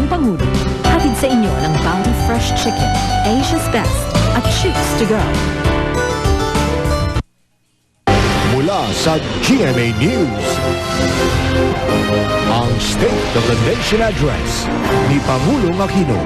ngayong Pangulo. Hatid sa inyo ng Bounty Fresh Chicken, Asia's Best, at Choose to Go. Mula sa GMA News, ang State of the Nation Address ni Pangulong Aquino.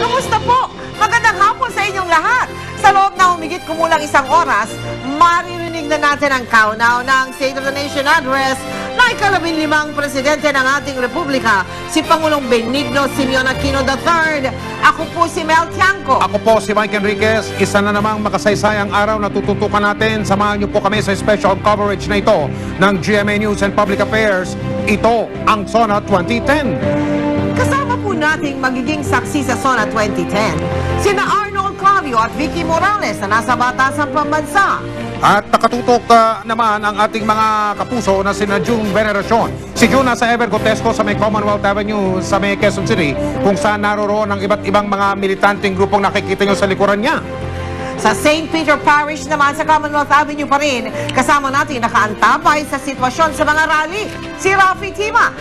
Kamusta po? Magandang hapon sa inyong lahat. Sa loob na humigit kumulang isang oras, maririnig na natin ang countdown ng State of the Nation Address na ika-15 presidente ng ating Republika, si Pangulong Benigno Simeon Aquino III. Ako po si Mel Tiangco. Ako po si Mike Enriquez. Isa na namang makasaysayang araw na tututukan natin. Samahan niyo po kami sa special coverage na ito ng GMA News and Public Affairs. Ito ang SONA 2010. Kasama po nating magiging saksi sa SONA 2010, sina Arnold Clavio at Vicky Morales na nasa Batasan Pambansa. At nakatutok naman ang ating mga kapuso na sina June Veneracion. Si June nasa Ever Gotesco sa may Commonwealth Avenue sa may Quezon City, kung saan naroroon ang iba't ibang mga militanteng grupong nakikita nyo sa likuran niya. Sa St. Peter Parish naman sa Commonwealth Avenue pa rin, kasama natin nakaantabay sa sitwasyon sa mga rally, si Rafi Tima.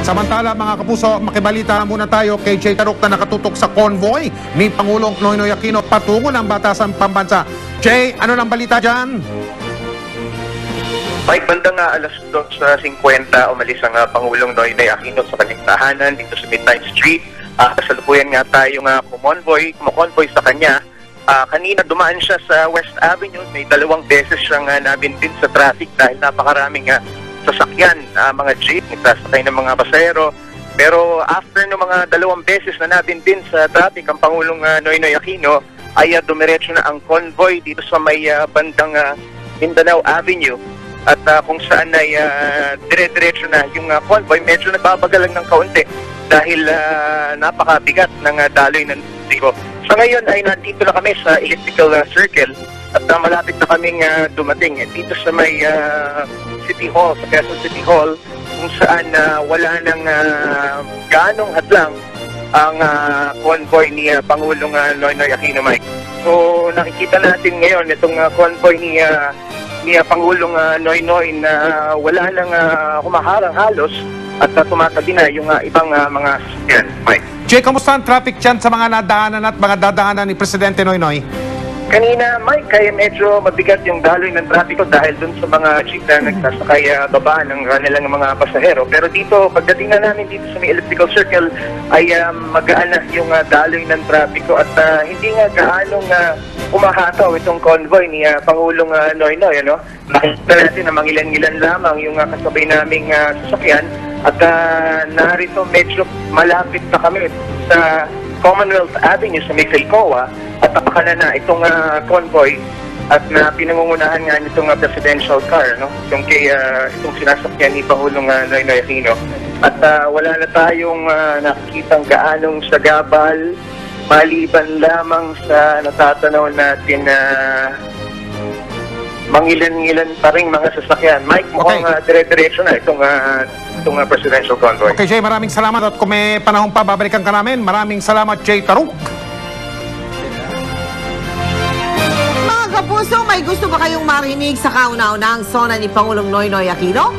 Samantala mga kapuso, makibalita muna tayo kay Jay Taruk na nakatutok sa convoy ni Pangulong Noynoy Aquino patungo ng Batasan Pambansa. Jay, ano ng balita dyan? Mike, bandang alas 2:50 umalis ang Pangulong Noynoy Aquino sa kanyang tahanan dito sa Midnight Street. Kasalukuyan nga tayong kumakonvoy sa kanya. Kanina dumaan siya sa West Avenue. May 2 beses siyang nabintin sa traffic dahil napakaraming sasakyan, mga jeep, nagsasakay ng mga pasahero. Pero after ng mga 2 beses na nabintin sa traffic ang Pangulong Noynoy Aquino, ay dumiretso na ang convoy dito sa may bandang Mindanao Avenue. At kung saan ay dire-diretso na yung convoy, medyo nagbabagalang ng kaunti dahil napakabigat ng daloy ng tipo. Sa ngayon ay nandito na kami sa elliptical circle at malapit na kaming dumating dito sa may City Hall, sa Quezon City Hall, kung saan wala nang gaanong hadlang ang convoy ni Pangulong Noynoy Aquino, Mike. So nakikita natin ngayon itong convoy ni Pangulong Noynoy na wala nang humaharang halos at tumatabi na yung ibang mga sasakyan, Mike. Jay, kamusta ang traffic dyan sa mga nadaanan at mga dadaanan ni Presidente Noynoy? Kanina, Mike, kaya medyo mabigat yung daloy ng trapiko dahil dun sa mga jeep na nagsasakay baba ng kanilang mga pasahero. Pero dito, pagdating na namin dito sa may elliptical circle, ay magaan na yung daloy ng trapiko at hindi nga gaanong umahataw itong convoy ni Pangulong Noynoy. Nakita natin na mangilan-ngilan lamang yung kasabay naming sasakyan at narito medyo malapit na kami sa Commonwealth Avenue sa may Philcoa at napakala na itong convoy at na pinangungunahan nga nitong presidential car, itong sinasakyan ni Pangulong Noynoy Aquino. At wala na tayong nakikitang gaanong sagabal maliban lamang sa natatanaw natin na mangilan-ngilan pa rin mga sasakyan. Mike, mukhang dire-diretso na itong presidential convoy. Okay, Jay, maraming salamat at kung may panahon pa, babalikan ka namin. Maraming salamat, Jay Taruk. Mga kapuso, may gusto ba kayong marinig sa kauna-unang SONA ni Pangulong Noynoy Aquino?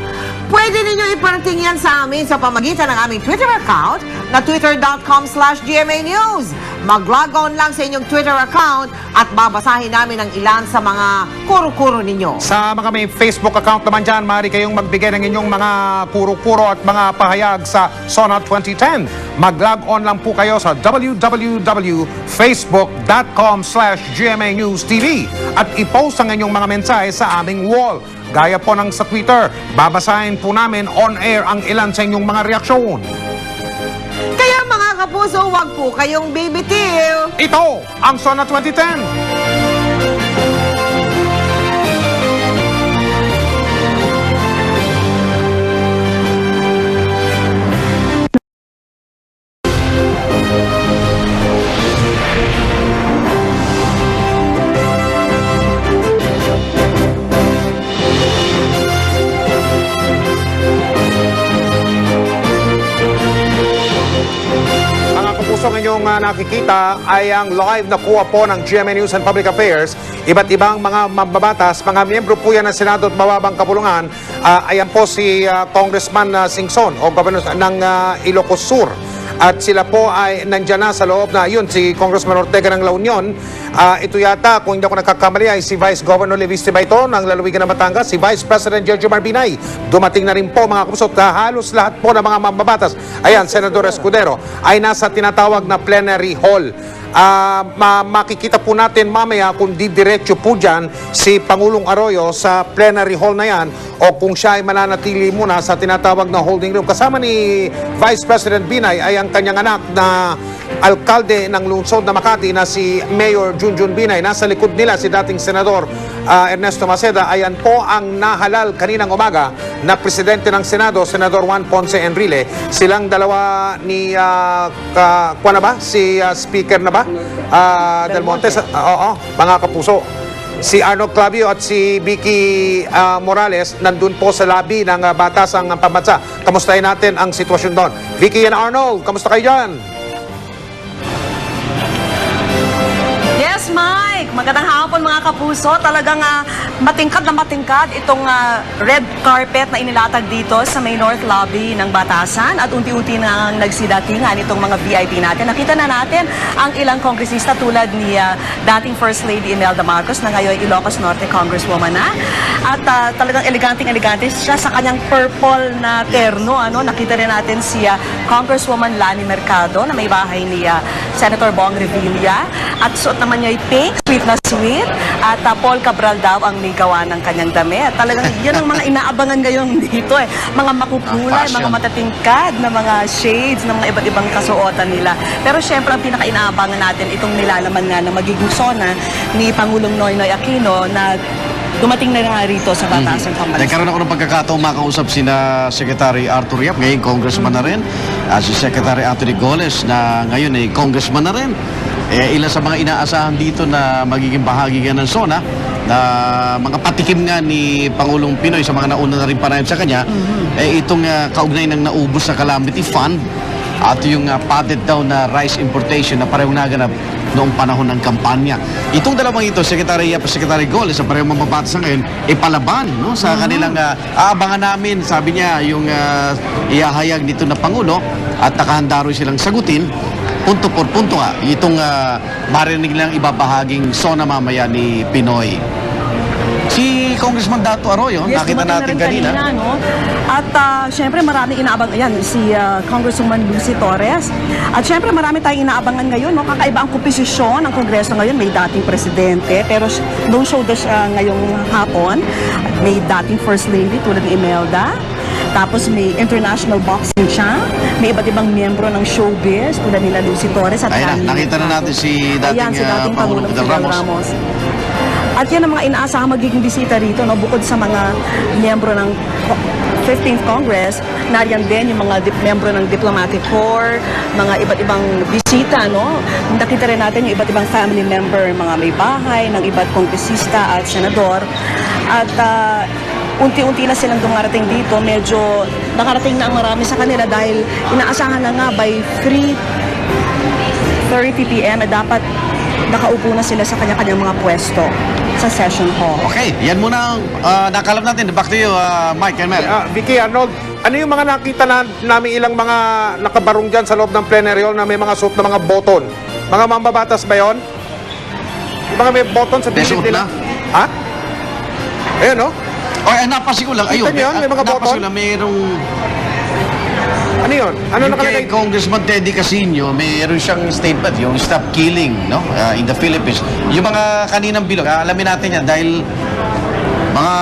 Pwede ninyo iparating yan sa amin sa pamagitan ng aming Twitter account na twitter.com/GMA News. Mag-log on lang sa inyong Twitter account at babasahin namin ang ilan sa mga kuro-kuro ninyo. Sa mga may Facebook account naman dyan, maaari kayong magbigay ng inyong mga kuro-kuro at mga pahayag sa SONA 2010. Mag-log on lang po kayo sa www.facebook.com/GMA News TV at i-post ang inyong mga mensahe sa aming wall. Gaya po ng sa Twitter, babasahin po namin on air ang ilan sa inyong mga reaksyon. Kaya mga kapuso, huwag po kayong bibitiw. Ito ang SONA 2010. Ang inyong nakikita ay ang live na kuha po ng GMA News and Public Affairs. Iba't ibang mga mambabatas, mga miyembro po yan ng Senado at mababang kapulungan. Ayan po si Congressman Singson o Governor ng Ilocos Sur. At sila po ay nandyan na sa loob na yun, si Congressman Ortega ng La Union. Ito yata, kung hindi ako nagkakamali, ay si Vice Governor Levis Tibayton ng lalawigan ng Batangas, si Vice President Giorgio Marbinay. Dumating na rin po mga kapuso, halos lahat po ng mga mambabatas. Ayan, Senador Escudero ay nasa tinatawag na plenary hall. Makikita po natin mamaya kung didiretso po dyan si Pangulong Arroyo sa plenary hall na yan o kung siya ay mananatili muna sa tinatawag na holding room. Kasama ni Vice President Binay ay ang kanyang anak na alkalde ng lungsod na Makati na si Mayor Junjun Binay. Nasa likod nila si dating Senador Ernesto Maceda. Ayan po ang nahalal kaninang umaga na Presidente ng Senado, Senador Juan Ponce Enrile. Silang dalawa ni si Speaker na ba? Del Monte. Oo, mga kapuso. Si Arnold Clavio at si Vicky Morales nandun po sa lobby ng Batasang Pambansa. Kamustahin natin ang sitwasyon doon. Vicky and Arnold, kamusta kayo dyan? Yes, Mike. Magandang hapon mga kapuso. Talagang matingkad na matingkad itong red carpet na inilatag dito sa may North Lobby ng Batasan at unti-unti na nagsidatingan itong mga VIP natin. Nakita na natin ang ilang kongresista tulad ni dating First Lady Imelda Marcos na ngayon Ilocos Norte Congresswoman na. At talagang eleganteng-elegante siya sa kanyang purple na terno. Nakita rin natin si Congresswoman Lani Mercado na may bahay ni Senator Bong Revilla. At suot naman niya ay pink, sweet na sweet. At Paul Cabral daw ang may gawa ng kanyang damit. Talagang yan ang mga inaabangan ngayon dito eh. Mga makukulay, mga matatingkad na mga shades, ng mga iba't ibang kasuotan nila. Pero syempre ang pinaka-inaabangan natin itong nilalaman nga na magiging sona ni Pangulong Noynoy Aquino na dumating na nga rito sa Batasan Pambansa. Nagkaroon ako ng pagkakataong makausap sina Secretary Arthur Yap, ngayon congressman na rin, at si Secretary Anthony Goles na ngayon ay congressman na rin. Ilan sa mga inaasahan dito na magiging bahagi nga ng SONA na mga patikim nga ni Pangulong Pinoy sa mga nauna na rin panayam sa kanya, itong kaugnay ng naubos sa Calamity Fund at yung padded down na rice importation na parehong naganap noong panahon ng kampanya. Itong dalawang ito, Secretary Yap at Secretary Goles, sa parehong mababatas ngayon, ipalaban sa kanilang aabangan namin, sabi niya, yung ihahayag nito na Pangulo at nakahanda rin silang sagutin punto por punto itong marinig lang ibabahaging SONA mamaya ni Pinoy. Si Congressman Dato Arroyo, yes, nakita natin kanina. No? At syempre maraming inaabang, ayan, si Congresswoman Lucy Torres. At syempre marami tayong inaabangan ngayon. No? Kakaiba ang komposisyon ng Kongreso ngayon. May dating presidente, pero no show na siya ngayong hapon. May dating First Lady tulad ni Imelda. Tapos may international boxing siya. May iba't ibang miyembro ng showbiz tulad nila Lucy Torres at Ayun na, nakita na natin si dating, Pangulong Fidel Ramos. At yan ang mga inaasahang magiging bisita rito, no? Bukod sa mga miyembro ng 15th Congress, nariyan din yung mga miyembro ng Diplomatic Corps, mga iba't ibang bisita, no? Nakita rin natin yung iba't ibang family member, mga may bahay, ng iba't kongresista at senador. At unti-unti na silang dumarating dito, medyo nakarating na ang marami sa kanila dahil inaasahan na nga by 3:30 p.m. dapat nakaupo na sila sa kanya-kanyang mga pwesto sa session hall. Okay, yan muna ang nakalam natin. Back to you, Mike and Mel. Vicky, Arnold, ano yung mga nakita namin ilang mga nakabarong dyan sa loob ng plenary hall na may mga suot na mga button? Mga mambabatas ba yun? Yung mga may button sa bibig nila? Ha? Ayun, no? Napasin ko lang. Ayun, may mga button? Napasin ko lang, mayroong... Ano yun? Ano yung nakalagay? kay Congressman Teddy Casino, mayroon siyang statement, yung stop killing, no? In the Philippines. Yung mga kaninang bilog, alamin natin yan dahil mga...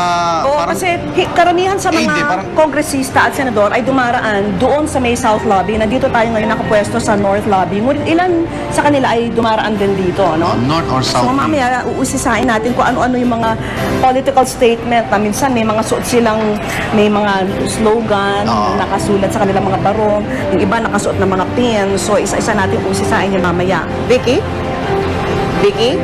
Oo, kasi karamihan sa mga kongresista at senador ay dumaraan doon sa may South Lobby. Nandito tayo ngayon nakapwesto sa North Lobby. Ngunit ilan sa kanila ay dumaraan din dito, no? North or South? So mamaya uusisain natin kung ano-ano yung mga political statement na minsan may mga suot silang, may mga slogan na nakasulat sa kanilang mga barong. Yung iba nakasuot ng mga pin. So isa-isa natin uusisain yung mamaya. Vicky? Vicky?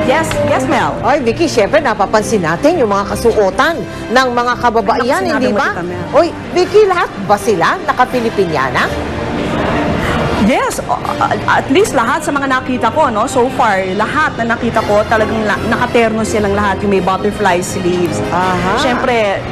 Yes, Mel. Oy, Vicky, syempre napapansin natin yung mga kasuotan ng mga kababaihan, Ay, hindi naku, ba? sinabi mo ito, Mel. Oy, Vicky, lahat ba sila naka-Pilipinyana? Yes, at least lahat sa mga nakita ko, no? So far, lahat na nakita ko, talagang nakaterno silang lahat, yung may butterfly sleeves. Aha. Siyempre,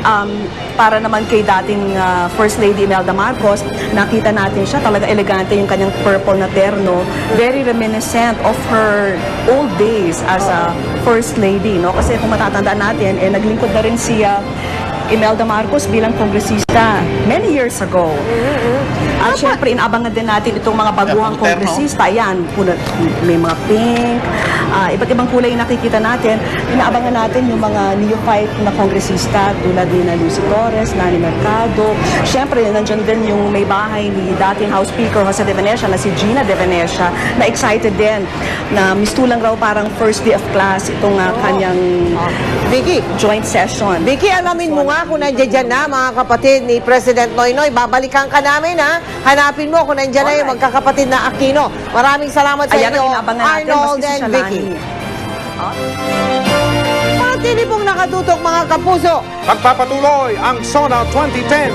para naman kay dating First Lady Imelda Marcos, nakita natin siya, talaga elegante yung kanyang purple na terno. Very reminiscent of her old days as a First Lady, no? Kasi kung matatandaan natin, naglingkod na rin si Imelda Marcos bilang kongresista many years ago. At syempre, inaabangan din natin itong mga baguhang kongresista. Ayan, may mga pink, iba't ibang kulay yung nakikita natin. Inaabangan natin yung mga neophyte na kongresista tulad ni Lucy Torres, Lani Mercado. Syempre, nandiyan din yung may bahay ni dating House Speaker Jose De Venecia na si Gina De Venecia na excited din na mistulang raw parang first day of class itong kanyang Vicky, joint session. Vicky, alamin mo nga kung nandiyan na mga kapatid ni President Noynoy. Babalikan ka namin, ha? Hanapin mo kung nandiyan na yung magkakapatid na Aquino. Maraming salamat sa Ayan inyo, ang inaabangan natin, Arnold maski si and Vicky. Shalani. Patuloy pong nakatutok mga kapuso. Pagpapatuloy ang SONA 2010.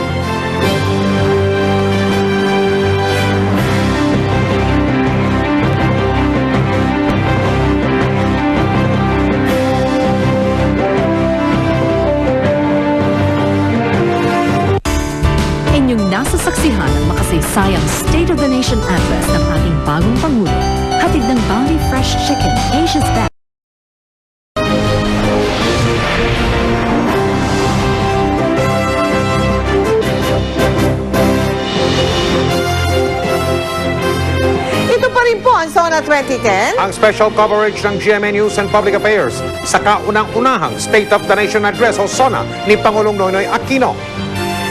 Inyong nasasaksihan ang makasaysayang State of the Nation Address ng ating bagong Pangulo. Hatid ng Bounty Fresh Chicken, Asia's Best. Ito pa rin po ang SONA 2010. Ang special coverage ng GMA News and Public Affairs sa kaunang-unahang State of the Nation Address o SONA ni Pangulong Noynoy Aquino.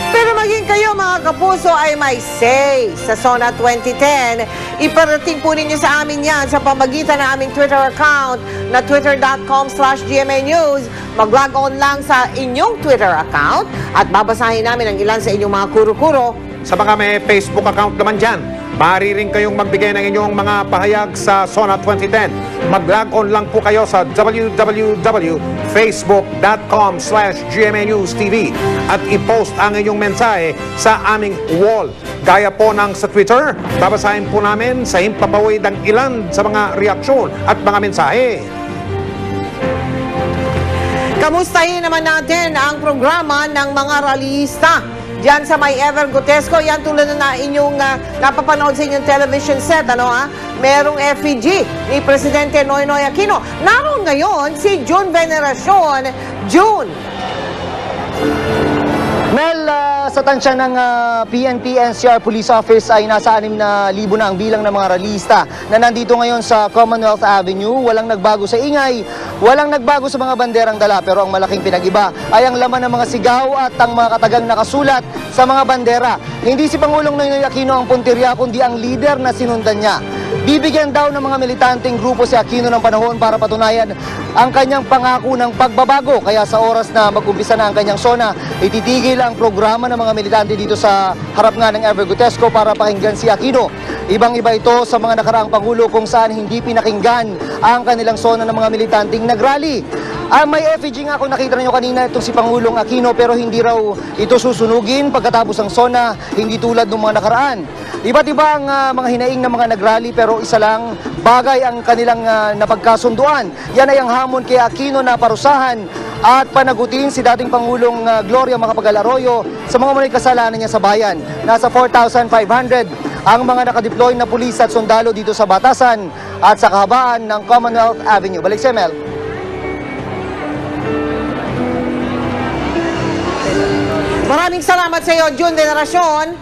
Pero maging kayo mga kapuso ay may say sa SONA 2010. Iparating po ninyo sa amin yan sa pamagitan ng aming Twitter account na twitter.com/GMA News. Mag-log on lang sa inyong Twitter account at babasahin namin ang ilan sa inyong mga kuro-kuro. Sa mga may Facebook account naman dyan, maaari rin kayong magbigay ng inyong mga pahayag sa SONA 2010. Mag-log on lang po kayo sa www.facebook.com/GMA News TV at i-post ang inyong mensahe sa aming wall. Gaya po ng sa Twitter, babasahin po namin sa himpapawid ang ilan sa mga reaksyon at mga mensahe. Kamustahin naman natin ang programa ng mga rallyista. Diyan sa may Ever Gotesco, yan tulad na inyong napapanood sa inyong television set, merong effigy ni Presidente Noynoy Aquino. Naroon ngayon si June Veneracion. June! Mel, sa tansya ng PNP NCR Police Office ay nasa 6,000 na ang bilang ng mga rallyista na nandito ngayon sa Commonwealth Avenue. Walang nagbago sa ingay, walang nagbago sa mga banderang dala, pero ang malaking pinag-iba ay ang laman ng mga sigaw at ang mga katagang nakasulat sa mga bandera. Hindi si Pangulong Noynoy Aquino ang puntirya, kundi ang leader na sinundan niya. Bibigyan daw ng mga militanteng grupo si Aquino ng panahon para patunayan ang kanyang pangako ng pagbabago. Kaya sa oras na mag-umpisa na ang kanyang SONA, ititigil ang programa ng mga militante dito sa harap nga ng Ever Gotesco para pakinggan si Aquino. Ibang-iba ito sa mga nakaraang Pangulo kung saan hindi pinakinggan ang kanilang SONA ng mga militanteng nagrally. May effigy nga kung nakita niyo kanina itong si Pangulong Aquino, pero hindi raw ito susunugin pagkatapos ng SONA, hindi tulad ng mga nakaraan. Iba't iba ang mga hinaing ng mga nagrally, pero isa lang bagay ang kanilang napagkasunduan. Yan ay ang hamon kay Aquino na parusahan at panagutin si dating Pangulong Gloria Macapagal Arroyo sa mga mali kasalanan niya sa bayan. Nasa 4,500 ang mga nakadeploy na pulis at sundalo dito sa Batasan at sa kahabaan ng Commonwealth Avenue. Balik si Mel. Maraming salamat sa iyo, June Veneracion.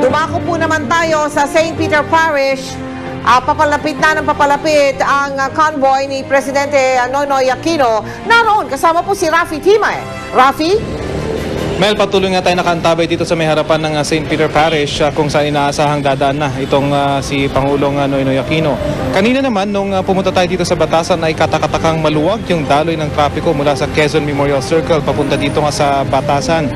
Dumako po naman tayo sa St. Peter Parish. Papalapit na ng papalapit ang convoy ni Presidente Noynoy Aquino. Naroon, kasama po si Rafi Timay. Rafi? Mel, patuloy nga tayo nakaantabay dito sa may harapan ng St. Peter Parish kung saan inaasahang dadaan na itong si Pangulong Noynoy Aquino. Kanina naman, nung pumunta tayo dito sa Batasan, ay katakatakang maluwag yung daloy ng trapiko mula sa Quezon Memorial Circle papunta dito nga sa Batasan.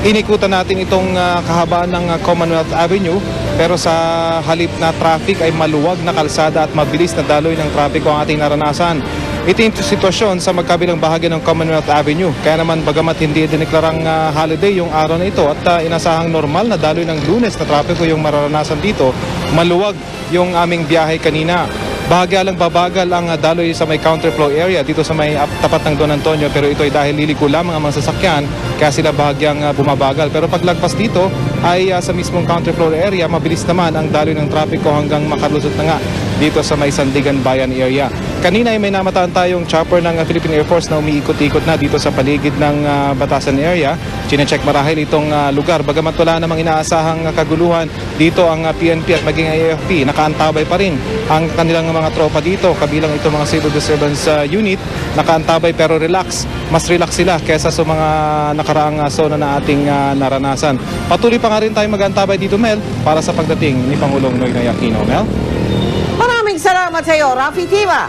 Inikutan natin itong kahabaan ng Commonwealth Avenue, pero sa halip na traffic ay maluwag na kalsada at mabilis na daloy ng trapiko ang ating naranasan. Ito yung sitwasyon sa magkabilang bahagi ng Commonwealth Avenue. Kaya naman bagamat hindi dineklarang holiday yung araw na ito at inasahang normal na daloy ng Lunes na trapiko yung mararanasan dito, maluwag yung aming biyahe kanina. Bahagya lang babagal ang daloy sa may counterflow area dito sa may tapat ng Don Antonio, pero ito ay dahil liliko lamang ang mga sasakyan kaya sila bahagyang bumabagal. Pero paglagpas dito ay sa mismong counterflow area, mabilis naman ang daloy ng trapiko hanggang makalusot na nga dito sa may Sandigan Bayan area. Kanina ay may namataan tayong chopper ng Philippine Air Force na umiikot-ikot na dito sa paligid ng Batasan area. Chinecheck marahil itong lugar. Bagamat wala namang inaasahang kaguluhan dito, ang PNP at maging AFP nakaantabay pa rin ang kanilang mga tropa dito. Kabilang itong mga civil disturbance unit, nakaantabay pero relax. Mas relax sila kesa sa mga nakaraang zona na ating naranasan. Patuloy pa nga rin tayo mag-antabay dito, Mel, para sa pagdating ni Pangulong Noynoy Aquino. Mel? Maraming salamat sa iyo, Rafi Tiva.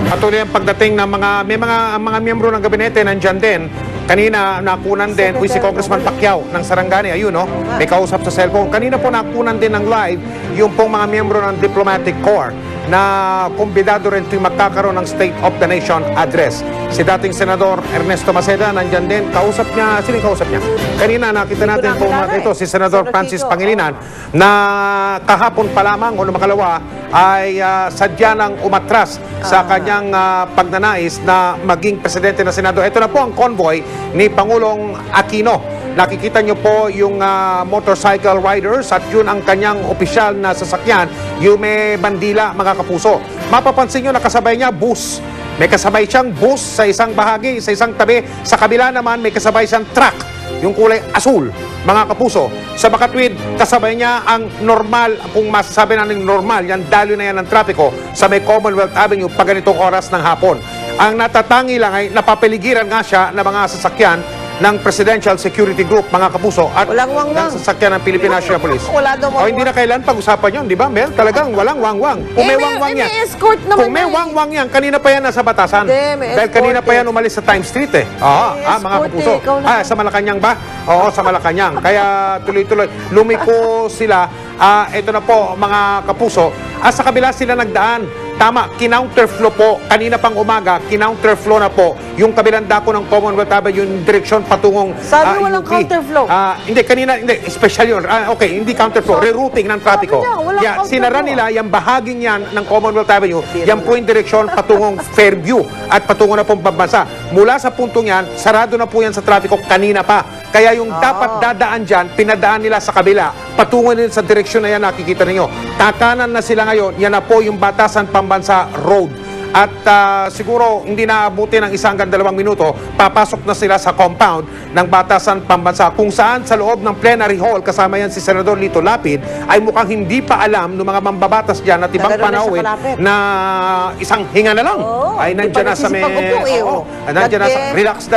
Patuloy ang pagdating ng mga miyembro ng gabinete nandyan din. Kanina nakunan din si Congressman Pacquiao ng Sarangani, ayun no, may kausap sa cellphone. Kanina po nakunan din ng live yung pong mga miyembro ng Diplomatic Corps na kumbidado rin tuwing magkakaroon ng State of the Nation address. Si dating Senador Ernesto Maceda nandyan din, kausap niya, sino yung kausap niya? Kanina nakita natin po ito, si Senador Francis Pangilinan na kahapon pa lamang o makalawa ay sadya ng umatras sa kanyang pagnanais na maging presidente ng Senado. Ito na po ang convoy ni Pangulong Aquino. Nakikita nyo po yung motorcycle riders at yun ang kanyang opisyal na sasakyan, Yume Bandila, mga kapuso. Mapapansin nyo nakasabay niya bus. May kasabay siyang bus sa isang bahagi, sa isang tabi. Sa kabila naman may kasabay siyang truck, yung kulay asul, mga kapuso. Sa makatwid, kasabay niya ang normal, kung masasabi natin normal, yan daloy na yan ng trapiko sa may Commonwealth Avenue pag ganitong oras ng hapon. Ang natatangi lang ay napapaligiran nga siya ng mga sasakyan ng Presidential Security Group, mga kapuso, at walang wangwang ng sasakyan ng Philippine National Police. Wala daw O hindi na kailan pag-usapan yun, di ba, Mel? Talagang walang wangwang. Kung may wangwang yan, may escort naman kung may yan. wangwang yan, kanina pa yan nasa Batasan. Hindi, may Dahil escort kanina pa eh. yan umalis sa Times Street eh. Oo, mga escort kapuso. eh, ikaw naman. Sa Malacanang ba? Oo, sa Malacanang. Kaya tuloy-tuloy. Lumiko sila. Ito na po, mga kapuso. Sa kabila sila nagdaan. Tama, kinounterflow po. Kanina pang umaga, kinounterflow na po yung kabilang dako ng Commonwealth Avenue, yung direksyon patungong Sabi walang UP. counterflow. Hindi, kanina, hindi, special yun. Okay, hindi counterflow, rerouting ng trapiko. Sabi niya, walang counterflow. Sinara nila yung bahaging yan ng Commonwealth Avenue, yan po yung direksyon patungong Fairview at patungo na pong pambansa. Mula sa puntong yan, sarado na po yan sa trapiko kanina pa. Kaya yung dapat dadaan dyan, pinadaan nila sa kabila. Patungo din sa direksyon na yan, nakikita ninyo. Kakanan na sila ngayon, yan na po yung Batasan Pambansa Road. At siguro hindi na abuti ng 1 hanggang 2 minuto, papasok na sila sa compound ng Batasan Pambansa, kung saan sa loob ng plenary hall, kasama yan si Senador Lito Lapid, ay mukhang hindi pa alam ng mga mambabatas dyan at ibang panahon na isang hinga na lang. Ay nandiyan na sa may... nandiyan na sa...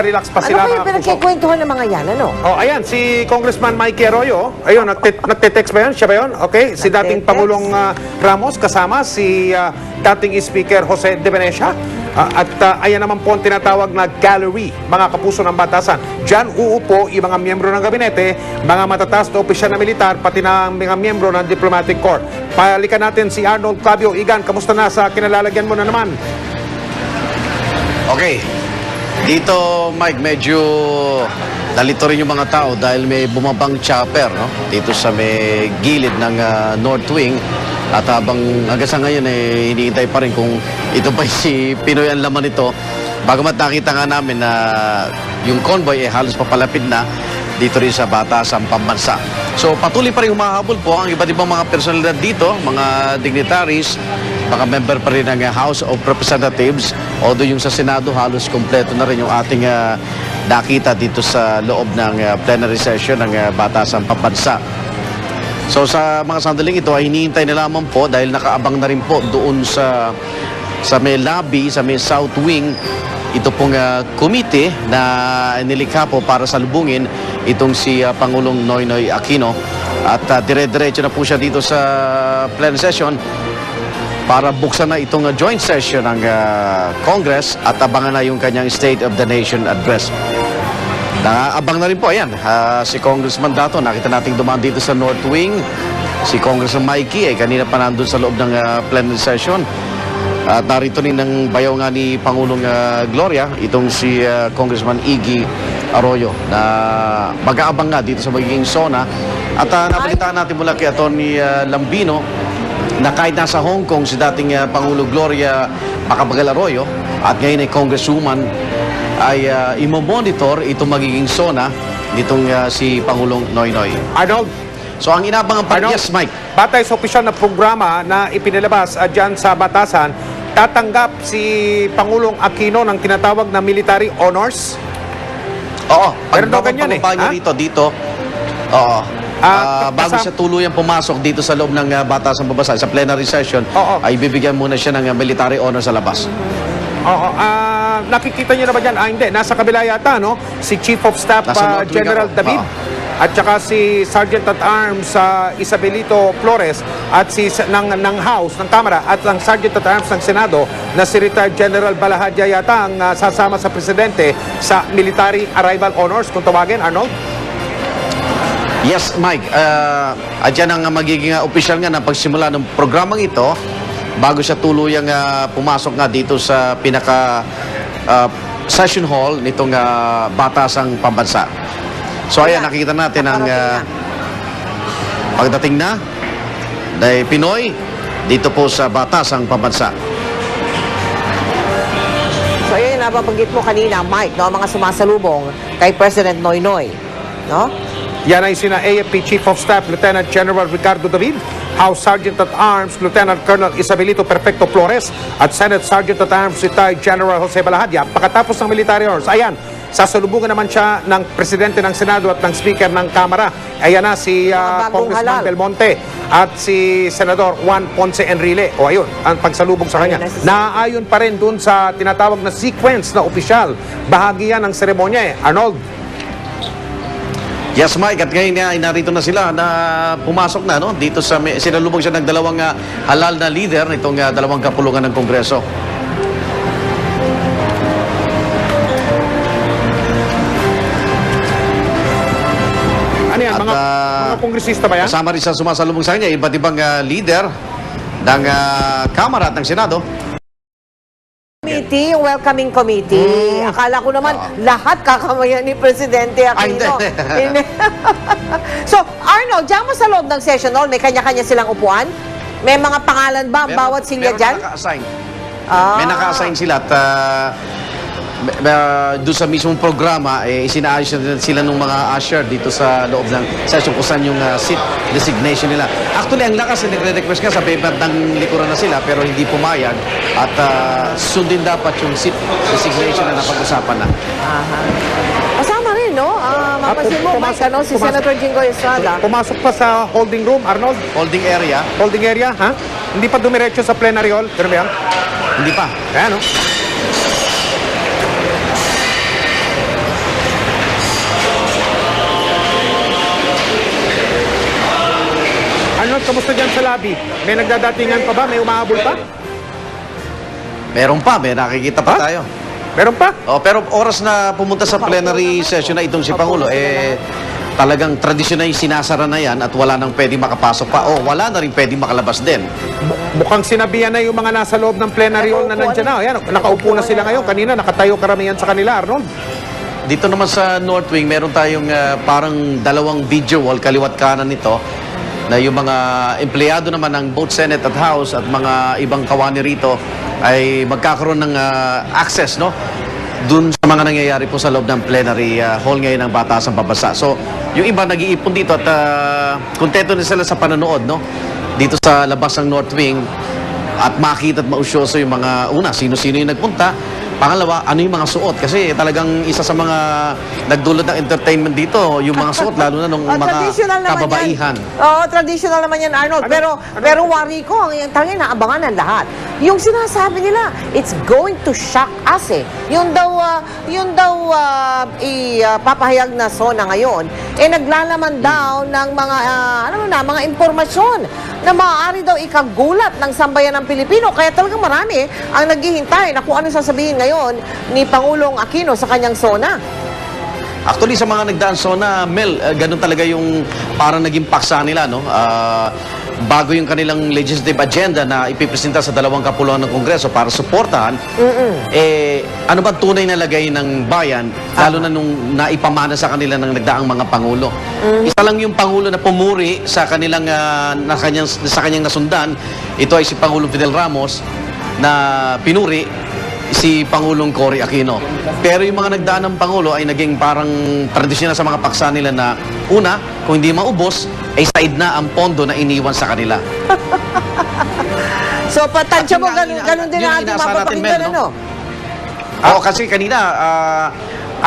Relax pa sila. Ano ba yung pinagkikwentuhan ng mga yan? Ano? Ayan, si Congressman Mike Arroyo. Ayun, nagte-text ba yan? Siya ba yun? Okay, si dating Pangulong Ramos, kasama si dating Speaker Jose De Venecia. At ayan naman po ang tinatawag na gallery, mga kapuso ng Batasan. Diyan uupo yung mga miyembro ng gabinete, mga matataas na opisyal na militar, pati na mga miyembro ng Diplomatic Corps. Palikan natin si Arnold Clavio. Igan, kamusta na sa kinalalagyan mo na naman? Okay. Dito, Mike, medyo nalito rin yung mga tao dahil may bumabang chopper, no? Dito sa may gilid ng North Wing. At habang hanggang sa ngayon, hinihintay pa rin kung ito ba si Pinoy ang laman nito. Bagamat nakita nga namin na yung convoy halos papalapit na dito rin sa Batasan Pambansa. So patuloy pa rin humahabol po ang iba't ibang mga personalidad dito, mga dignitaries, mga member pa rin ng House of Representatives. Although yung sa Senado halos kompleto na rin yung ating nakita dito sa loob ng plenary session ng Batasan Pambansa. So sa mga sandaling ito ay hinihintay na lamang po dahil nakaabang na rin po doon sa may lobby, sa may South Wing, ito pong komite na nilikha po para salubungin itong si Pangulong Noynoy Aquino. At dire-diretso na po siya dito sa plenary session para buksan na itong joint session ng Congress at abangan na yung kanyang State of the Nation address. Naabang na rin po, ayan, si Congressman Dato, nakita nating dumaan dito sa North Wing. Si Congressman Mikey, kanina pa nandun sa loob ng plenary session. At narito rin ng bayaw nga ni Pangulong Gloria, itong si Congressman Iggy Arroyo, na mag-aabang nga dito sa magiging SONA. At nabalitaan natin mula kay Atty. Lambino, na kahit nasa Hong Kong si dating Pangulo Gloria Macapagal Arroyo at ngayon ay Congresswoman, ay imomonitor itong magiging SONA nitong si Pangulong Noynoy. Arnold, So ang inabangan pa, Arnold, yes Mike. batay sa opisyal na programa na ipinilabas dyan sa batasan, tatanggap si Pangulong Aquino ng tinatawag na military honors? Oo, Meron daw ganyan eh, niya ha? dito, oo. Bago kasama- siya tuluyang pumasok dito sa loob ng Batasan Pabasa, sa plenary session, Oo. ay bibigyan muna siya ng military honor sa labas. Oo, nakikita niyo na ba dyan? Hindi, nasa kabila yata, no? Si Chief of Staff Nasa North Wing General ako. David. Oo. At saka si Sergeant at Arms Isabelito Flores at si ng House, ng Kamara at ang Sergeant at Arms ng Senado na si Retired General Balahadja yata ang sasama sa Presidente sa Military Arrival Honors, kung tawagin, Arnold? Yes, Mike. At yan ang magiging opisyal nga na pagsimula ng programang ito bago siya tuluyang pumasok nga dito sa pinaka session hall nitong Batasang Pambansa. So ayan, nakikita natin ang pagdating na dahil Pinoy dito po sa Batasang Pambansa. So, yun yung nababanggit mo kanina, Mike, no? Mga sumasalubong kay President Noynoy, no? Yan ay sina AFP Chief of Staff Lieutenant General Ricardo David, House Sergeant at Arms Lieutenant Colonel Isabelito Perfecto Flores at Senate Sergeant at Arms Retired General Jose Balahadja. Pagkatapos ng military honors, ayan, sasalubungan naman siya ng Presidente ng Senado at ng Speaker ng Kamara. Ayan na si bagong Congressman halal. Belmonte at si Senador Juan Ponce Enrile. O ayun, ang pagsalubong sa kanya. Ayun na si- Naaayon pa rin dun sa tinatawag na sequence na opisyal. Bahagi yan ng seremonya eh. Arnold? Yes, Mike. At ngayon ay narito na sila na pumasok na, no? Dito sa sinalubong siya ng dalawang halal na leader nitong dalawang kapulungan ng Kongreso. Ano yan? At, Mga kongresista ba yan? Kasama rin sa sumasalubong sa kanya, iba't ibang leader ng Kamara at ng Senado. Committee, yung welcoming committee. Akala ko naman lahat kakamayan ni Presidente Aquino. Hindi. Hindi. So, Arnold, diyan mo sa loob ng session hall, may kanya-kanya silang upuan? May mga pangalan ba ang bawat silya dyan? Naka-assign. Ah. May naka-assign sila at doon sa mismong programa, isinaayos na sila ng mga usher dito sa loob ng session kung saan yung seat designation nila. Actually, ang lakas, nagre-request nga sa paper ng likuran na sila pero hindi pumayag at sundin dapat yung seat designation na napag-usapan na. Kasama rin, no? Mapasin mo, Mike, ano, si Senator Jinggoy Estrada. Pumasok pa sa holding room, Arnold? Holding area, Holding area, ha? Hindi pa dumiretso sa plenary hall? Pero ba yan? hindi pa. Ayan, no? Arnold, kamusta dyan sa lobby? May nagdadatingan pa ba? May umahabol pa? Meron pa, may nakikita pa tayo. Meron pa? Oh, pero oras na pumunta sa plenary session na itong si Pangulo, talagang tradisyonal yung sinasara na yan at wala nang pwedeng makapasok pa o wala na rin pwedeng makalabas din. Mukhang sinabihan na yung mga nasa loob ng plenary hall na nandiyan na. Ayan, nakaupo na sila ngayon. Kanina, nakatayo karamihan sa kanila, Arnold. Dito naman sa North Wing, meron tayong parang dalawang video wall, kaliwat kanan nito, na yung mga empleyado naman ng both Senate at House at mga ibang kawani rito ay magkakaroon ng access, no? Dun sa mga nangyayari po sa loob ng plenary hall ngayon ng Batasang Pambansa. So, yung iba nag-iipon dito at kontento na sila sa panonood, no? Dito sa labas ng North Wing at makita at mausyoso yung mga una, sino-sino yung nagpunta. Pangalawa, ano yung mga suot? Kasi talagang isa sa mga nagdulot ng entertainment dito, yung mga suot, lalo na nung mga Traditional naman kababaihan. yan. Oo, traditional naman yan, Arnold. Pero worry ko, ang tangin na abangan ng lahat. Yung sinasabi nila, it's going to shock us eh. Yung daw papahayag na SONA ngayon, naglalaman daw ng mga, mga impormasyon na maaari daw ikagulat ng sambayan ng Pilipino. Kaya talagang marami ang naghihintay na kung ano sasabihin ngayon ni Pangulong Aquino sa kanyang SONA. Actually, sa mga nagdaan SONA, Mel, ganun talaga yung parang naging paksa nila, no? Bago yung kanilang legislative agenda na ipipresenta sa 2 kapuluan ng Kongreso para suportahan, ano ba tunay na lagay ng bayan, lalo na nung naipamana sa kanila ng nagdaang mga Pangulo. Isa lang yung Pangulo na pumuri sa kanilang, sa kanyang nasundan, ito ay si Pangulong Fidel Ramos, na pinuri si Pangulong Cory Aquino. Pero yung mga nagdaan ng Pangulo ay naging parang tradisyonal sa mga paksa nila na una, kung hindi maubos, ay said na ang pondo na iniwan sa kanila. So, patansya mo, ganun din ang ating mapapakinggan, ano? Oo, kasi kanina,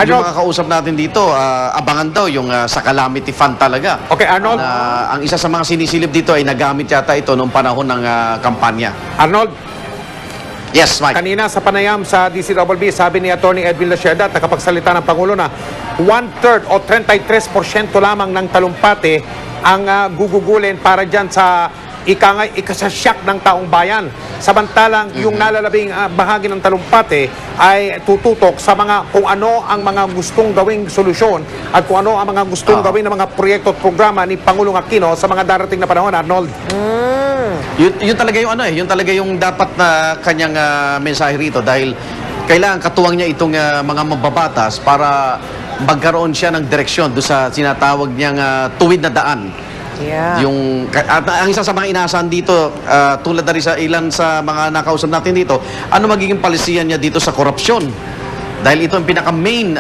yung mga kausap natin dito, abangan daw yung sa calamity fund talaga. Okay, Arnold. Ang isa sa mga sinisilip dito ay nagamit yata ito noong panahon ng kampanya. Arnold, Yes, Mike. kanina sa panayam sa DCWB, sabi ni Atty. Edwin Lacheda at nakapagsalita ng Pangulo na 1/3 o 33% lamang ng talumpati ang gugugulin para dyan sa ikasasyak ng taong bayan. Samantalang yung nalalabing bahagi ng talumpati ay tututok sa mga kung ano ang mga gustong gawing solusyon at kung ano ang mga gustong gawin ng mga proyekto at programa ni Pangulong Aquino sa mga darating na panahon, Arnold. Yun talaga yung yun talaga yung dapat na kanyang mensahe rito dahil kailangan katuwang niya itong mga mababatas para magkaroon siya ng direksyon doon sa sinatawag niyang tuwid na daan. Yeah. At ang isa sa mga inaasahan dito, tulad na rin sa ilan sa mga nakausap natin dito, ano magiging palisiyan niya dito sa korupsyon? Dahil ito ang pinaka-main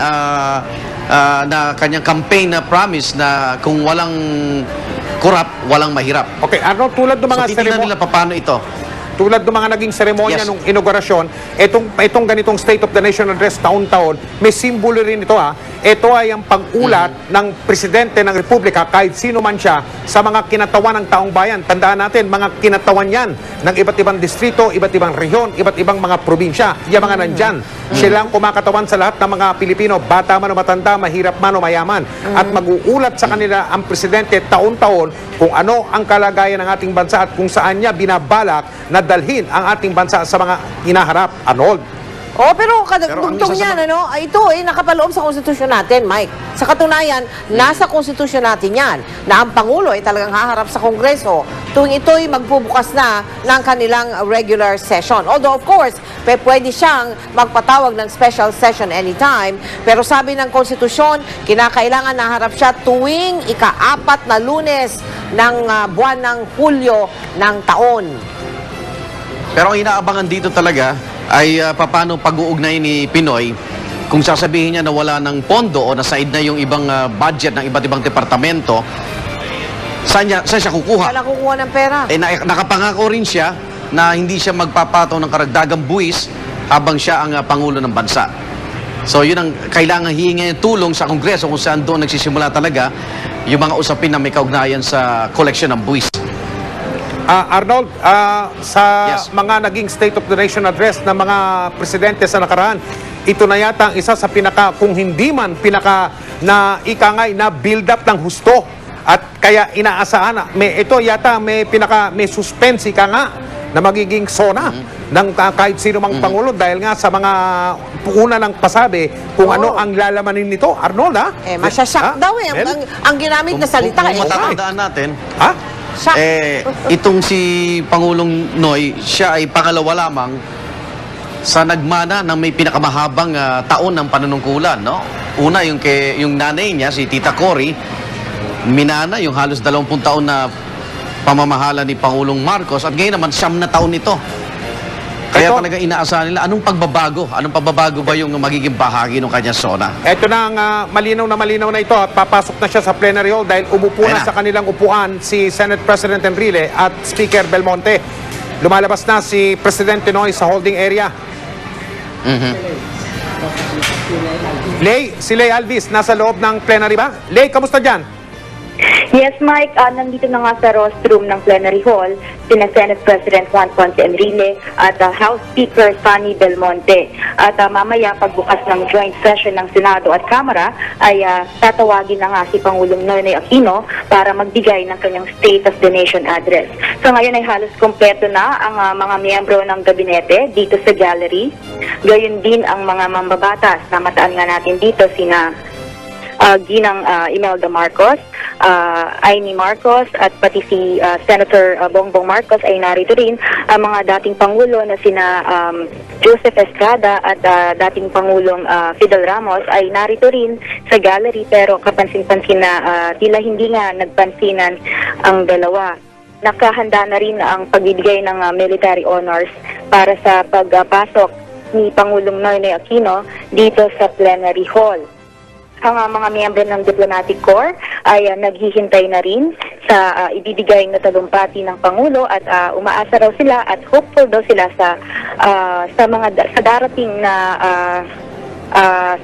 na kanyang campaign na promise na kung walang korap, walang mahirap. Okay, Arnold, tulad ng mga So, titignan nila paano ito. Tulad ng mga naging seremonya Yes. nung inaugurasyon, itong ganitong State of the Nation Address taon-taon, may simbolo rin ito ha. Ito ay ang pag-ulat ng Presidente ng Republika, kahit sino man siya, sa mga kinatawan ng taong bayan. Tandaan natin, mga kinatawan yan ng iba't ibang distrito, iba't ibang rehiyon, iba't ibang mga probinsya. Yung mga nandyan. Siya lang kumakatawan sa lahat ng mga Pilipino, bata man o matanda, mahirap man o mayaman. At mag-uulat sa kanila ang Presidente taon-taon kung ano ang kalagayan ng ating bansa at kung saan niya binabalak na dalhin ang ating bansa sa mga hinaharap. Arnold. Oh, pero Pero ang kadugtong isa sa niyan, ito nakapaloob sa konstitusyon natin, Mike. Sa katunayan, nasa konstitusyon natin yan, na ang Pangulo ay talagang haharap sa Kongreso tuwing ito'y magbubukas na ng kanilang regular session. Although, of course, pwede siyang magpatawag ng special session anytime, pero sabi ng konstitusyon, kinakailangan naharap siya tuwing ika-4 na Lunes ng buwan ng Hulyo ng taon. Pero ang inaabangan dito talaga ay paano pag-uugnay ni Pinoy kung sasabihin niya na wala ng pondo o nasaid na yung ibang budget ng iba't ibang departamento, saan siya kukuha? Wala kukuha ng pera. Nakapangako rin siya na hindi siya magpapataw ng karagdagang buwis habang siya ang Pangulo ng bansa. So yun ang kailangan hihingi ng tulong sa Kongreso kung saan doon nagsisimula talaga yung mga usapin na may kaugnayan sa koleksyon ng buwis. Arnold, sa Yes. mga naging State of the Nation Address ng mga presidente sa nakaraan, ito na yata ang isa sa kung hindi man na ikangay na build up ng husto. At kaya inaasahan ito yata may suspense ika nga na magiging SONA ng kahit sino mang Pangulo dahil nga sa mga una ng pasabi kung ano ang lalamanin nito. Arnold, ha? Masasyak daw eh. Mel? Ang ginamit na salita Kung matatandaan natin, Ha? itong si Pangulong Noy, siya ay pangalawa lamang sa nagmana ng may pinakamahabang taon ng panunungkulan, no? Una yung nanay niya, si Tita Cory, minana yung halos 20 taon na pamamahala ni Pangulong Marcos at ngayon naman 9 na taon nito. Kaya talaga inaasahan nila, anong pagbabago? Anong pagbabago ba yung magiging bahagi ng kanyang SONA? Ito na ang malinaw na ito at papasok na siya sa plenary hall dahil umupo na sa kanilang upuan si Senate President Enrile at Speaker Belmonte. Lumalabas na si Presidente Noy sa holding area. Si Lay Alvis, nasa loob ng plenary ba? Lay, kamusta dyan? Yes, Mike, nandito na nga sa rostrum ng plenary hall sina Senate President Juan Ponce Enrile at House Speaker Sonny Belmonte. At mamaya pagbukas ng joint session ng Senado at Kamara ay tatawagin na nga si Pangulong Noynoy Aquino para magbigay ng kanyang State of the Nation address. So ngayon ay halos kompleto na ang mga miyembro ng gabinete dito sa gallery. Gayon din ang mga mambabatas na mataan nga natin dito sina Ginang Imelda Marcos, Amy Marcos at pati si Senator Bongbong Marcos ay narito rin. Ang mga dating Pangulo na sina Joseph Estrada at dating Pangulong Fidel Ramos ay narito rin sa gallery, pero kapansin-pansin na tila hindi nga nagpansinan ang dalawa. Nakahanda na rin ang pagbibigay ng military honors para sa pagpasok ni Pangulong Noynoy Aquino dito sa plenary hall. Ang mga miyembro ng Diplomatic Corps ay naghihintay na rin sa ibibigay na talumpati ng Pangulo at umaasa raw sila at hopeful daw sila sa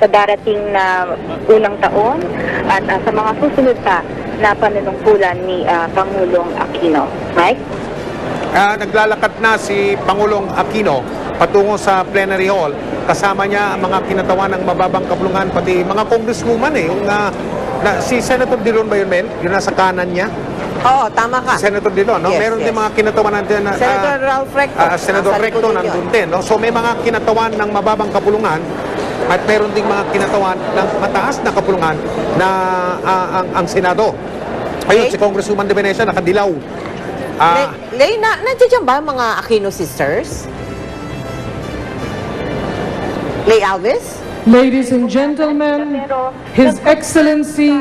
darating na unang taon at sa mga susunod pa na panunungkulan ni Pangulong Aquino. Mike? Naglalakad na si Pangulong Aquino patungo sa plenary hall. Kasama niya ang mga kinatawan ng mababang kapulungan, pati mga congresswoman si Senator Dillon ba yun, Mel? Yung nasa kanan niya? Oo, tama ka. Senator Dillon, no? Yes, Meron din mga kinatawan natin na Senator Ralph Recto. Senator Nasa Recto likod nandun yun. din, no? So may mga kinatawan ng mababang kapulungan at meron ding mga kinatawan ng mataas na kapulungan na ang Senado. Ayun, Okay. si Congresswoman De Venecia nakadilaw. Leyna, nandiyan ba mga Aquino sisters? Lay Alvis? Ladies and gentlemen, His Excellency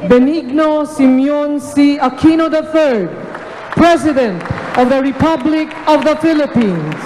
Benigno Simeon C. Aquino III, President of the Republic of the Philippines.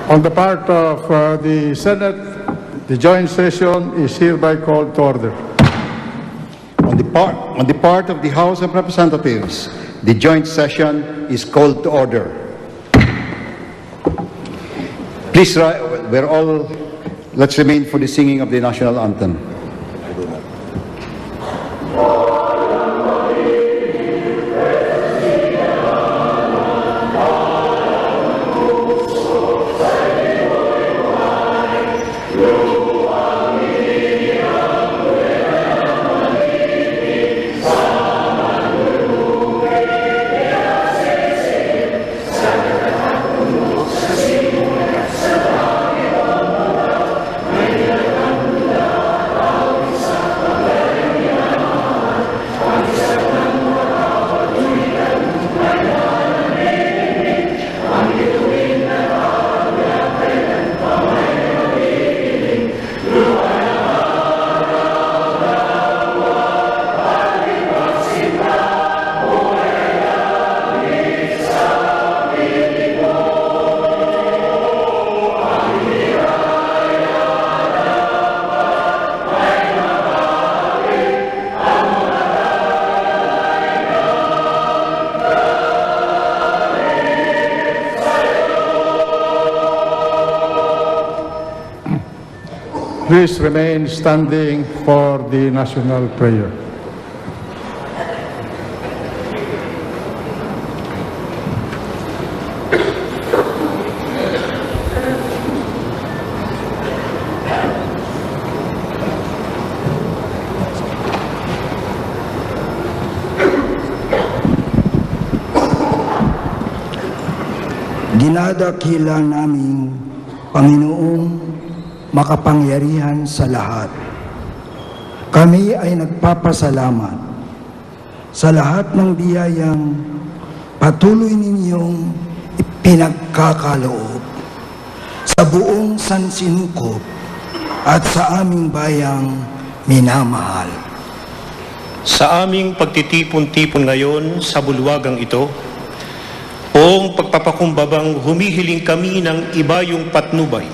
On the part of the Senate, the joint session is hereby called to order. On the part of the House of Representatives, the joint session is called to order. Please, let's remain for the singing of the national anthem. Please remain standing for the national prayer. Dinadakila namin, Panginoong makapangyarihan sa lahat. Kami ay nagpapasalamat sa lahat ng biyayang patuloy ninyong ipinagkakaloob sa buong sansinukob at sa aming bayang minamahal. Sa aming pagtitipon-tipon ngayon sa bulwagang ito, Poong pagpapakumbabang humihiling kami ng ibayong patnubay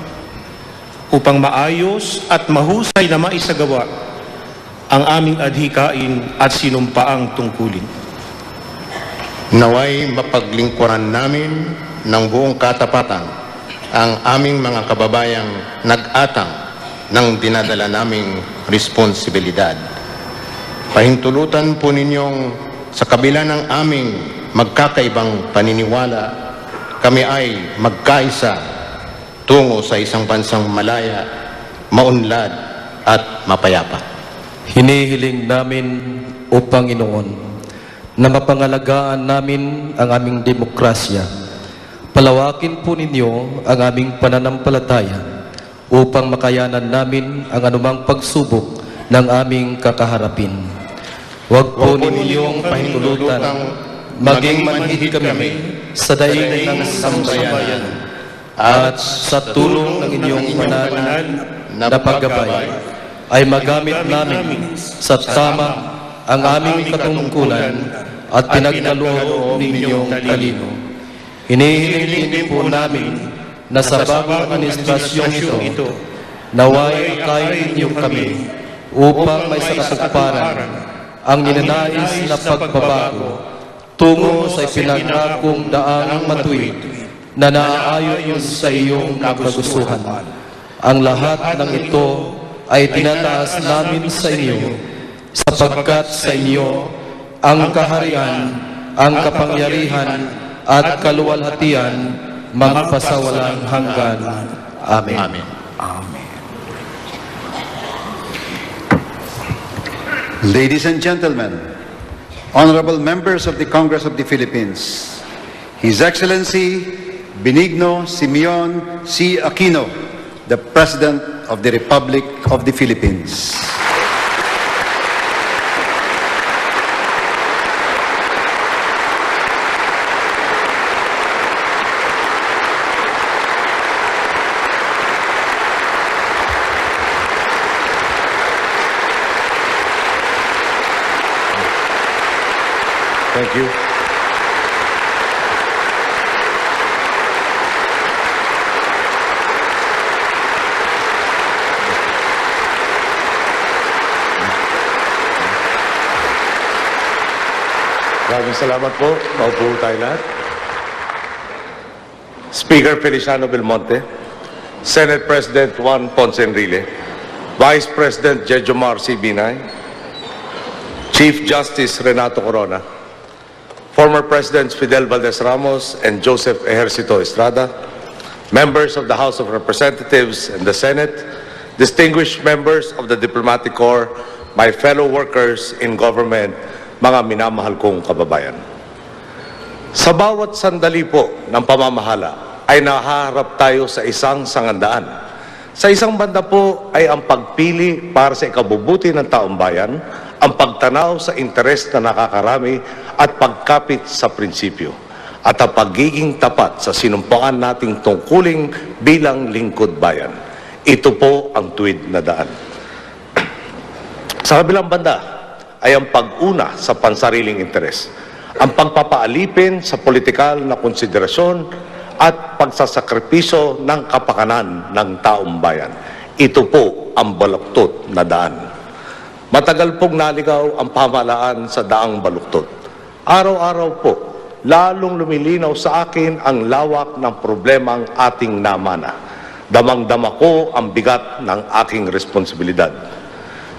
upang maayos at mahusay na maisagawa ang aming adhikain at sinumpaang tungkulin. Naway mapaglingkuran namin ng buong katapatan ang aming mga kababayang nag-atang ng dinadala naming responsibilidad. Pahintulutan po ninyong sa kabila ng aming magkakaibang paniniwala, kami ay magkaisa tungo sa isang bansang malaya, maunlad at mapayapa. Hinihiling namin, O Panginoon, na mapangalagaan namin ang aming demokrasya. Palawakin po ninyo ang aming pananampalataya upang makayanan namin ang anumang pagsubok ng aming kakaharapin. Huwag po ninyong pahintulutan maging manhid kami sa daing ng sambayanan at sa tulong ng inyong banal na paggabay ay magamit namin sa tama ang aming katungkulan at pinagkaloob ninyong talino. Hinihiling din po namin na sa bagong administrasyong ito, naway akayin ninyo kami upang may sakatuparan ang ninanais na pagbabago tungo sa ipinangakong daang matuwid na naaayon sa iyong kagustuhan. Ang lahat ng ito ay tinataas namin sa inyo sapagkat sa inyo ang kaharian, ang kapangyarihan at kaluwalhatian magpasawalang hanggan. Amen. Amen. Ladies and gentlemen, honorable members of the Congress of the Philippines, His Excellency Benigno Simeon C. Aquino, the President of the Republic of the Philippines. Thank you. Maraming salamat po. Paupo tayo lahat. Speaker Feliciano Belmonte, Senate President Juan Ponce Enrile, Vice President Jejomar C. Binay, Chief Justice Renato Corona, former Presidents Fidel Valdez Ramos and Joseph Ejercito Estrada, members of the House of Representatives and the Senate, distinguished members of the Diplomatic Corps, my fellow workers in government, mga minamahal kong kababayan. Sa bawat sandali po ng pamamahala ay nahaharap tayo sa isang sangandaan. Sa isang banda po ay ang pagpili para sa ikabubuti ng taong bayan, ang pagtanaw sa interes na nakakarami at pagkapit sa prinsipyo, at ang pagiging tapat sa sinumpaan nating tungkuling bilang lingkod bayan. Ito po ang tuwid na daan. Sa kabilang banda ay ang pag-una sa pansariling interes, ang pagpapaalipin sa politikal na konsiderasyon at pagsasakripisyo ng kapakanan ng taong bayan. Ito po ang baluktot na daan. Matagal pong naligaw ang pamahalaan sa daang baluktot. Araw-araw po, lalong lumilinaw sa akin ang lawak ng problemang ating namana. Damang-dama ko ang bigat ng aking responsibilidad.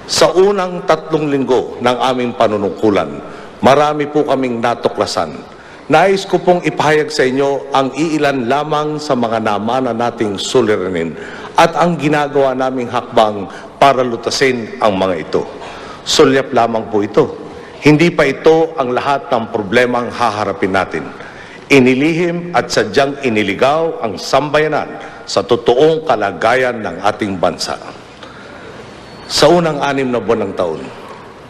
Sa unang 3 linggo ng aming panunungkulan, marami po kaming natuklasan. Nais ko pong ipahayag sa inyo ang iilan lamang sa mga namana nating suliranin at ang ginagawa naming hakbang para lutasin ang mga ito. Sulyap lamang po ito. Hindi pa ito ang lahat ng problemang haharapin natin. Inilihim at sadyang iniligaw ang sambayanan sa totoong kalagayan ng ating bansa. Sa unang 6 na buwan ng taon,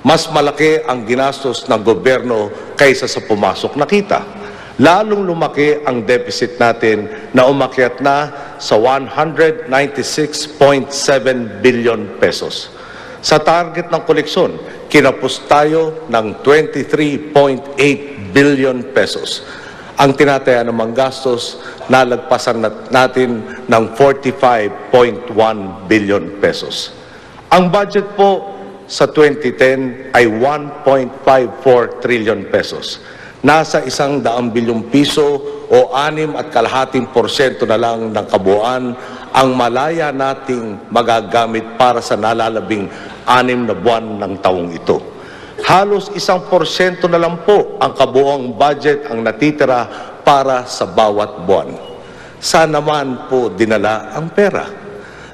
mas malaki ang ginastos ng gobyerno kaysa sa pumasok na kita. Lalong lumaki ang deficit natin na umakyat na sa 196.7 billion pesos. Sa target ng koleksyon, kinapos tayo ng 23.8 billion pesos. Ang tinataya namang gastos, nalagpasan natin ng 45.1 billion pesos. Ang budget po sa 2010 ay 1.54 trillion pesos. Nasa 100 bilyong piso o 6.5% na lang ng kabuuan ang malaya nating magagamit para sa nalalabing 6 na buwan ng taong ito. Halos 1% na lang po ang kabuuang budget ang natitira para sa bawat buwan. Saan naman po dinala ang pera?